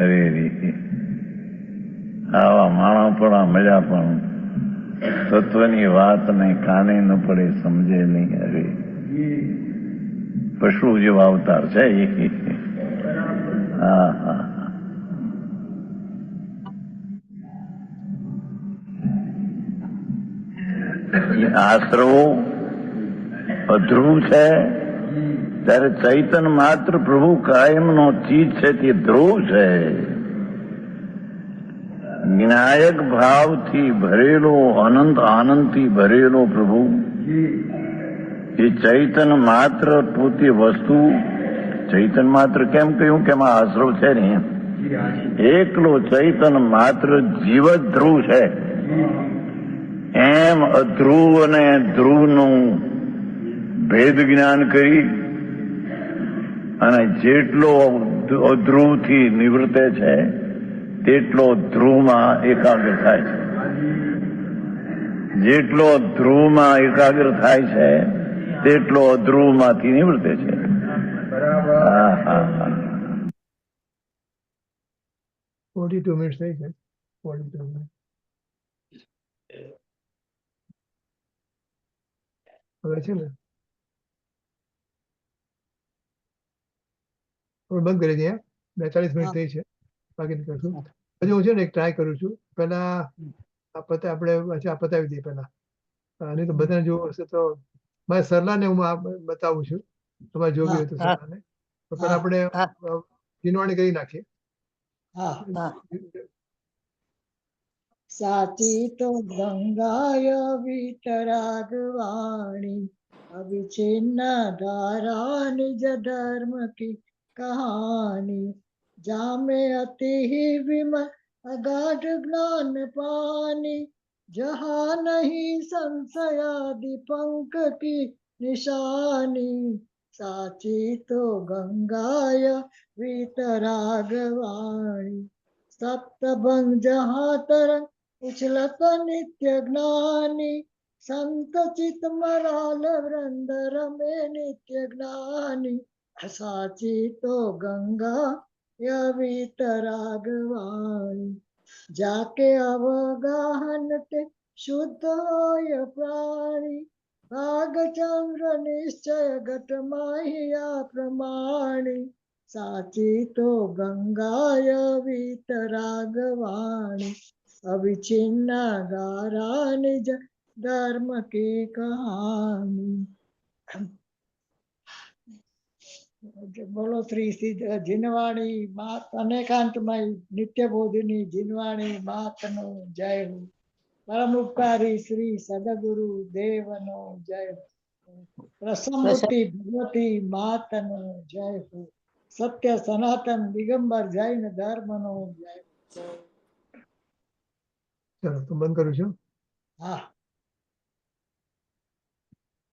અરે આવા માણસ પણ આ મજા પણ તત્વની વાત ને કાને ન પડે, સમજે નહીં. અરે પશુ જેવા અવતાર છે. એ આશ્રવો અધ્રુવ છે, ત્યારે ચૈતન માત્ર પ્રભુ કાયમનો ચીજ છે તે ધ્રુવ છે. જ્ઞાયક ભાવથી ભરેલો, અનંત આનંદથી ભરેલો પ્રભુ એ ચૈતન માત્ર પોતે વસ્તુ. ચૈતન માત્ર કેમ કહ્યું કે એમાં આશ્રવ છે ને, એકલો ચૈતન માત્ર જીવ જ ધ્રુવ છે. એમ અધ્રુવ અને ધ્રુવનું ભેદ જ્ઞાન કરી અને જેટલો અધ્રુવથી નિવૃત્તે છે તેટલો ધ્રુવમાં એકાગ્ર થાય છે. જેટલો ધ્રુવમાં એકાગ્ર થાય છે તેટલો અધ્રુવમાંથી નિવૃત્તે છે. હા હા હા 42 મિનિટ થઈ છે. 42 મિનિટ. હવે છે ને હવે બંધ કરી દઈએ. 42 મિનિટ થઈ છે. બાકી કરશું. હજુ હું છે ને એક ટ્રાય કરું છું. પેલા આ આપણે આ પતાવી દઈએ પેલા. નહીં તો બધાને જોવું હશે તો મારે સરલાને હું આ બતાવું છું. તમારે જોવી હોય તો હા. સરલાને. તો પેલા આપણે હા. જીનવાણી કરી નાખીએ. હા હા. સાચી તો ગંગાય વિતરાગવાણી અવિછિન્ન ધારા નિજ ધર્મ કી કહાની જામે અતિ વિમલ અગાઢ જ્ઞાન પાની જહા નહીં સંશયાદि પંક કી નિશાની સાચી તો ગંગાય વિતરાગવાણી सप्तभंग जहाँ तरंग उछलत नित्य ज्ञानी संत चित मराल वृंद रमे नित्य ज्ञानी साची तो गंगा यवितरागवाणी जाके अवगाहन ते शुद्ध होय प्राणी भाग चंद्र निश्चय घट माहिया प्रमाणी साची तो गंगाय वितरागवाणी अविछिन्न गारा निज धर्म की कहानी. બોલો શ્રી જીનવાણી માત અનેકાંતમય નિત્યબોધિની જીનવાણી માતનો જય હો. પરમ ઉપકારી શ્રી સદગુરુ દેવનો જય હો. પ્રસન્નમૂર્તિ ભગવતી માતનો જય હો. સત્ય સનાતન દિગંબર જૈન ધર્મનો જય. ચલો તો બંધ કરું છું. હા.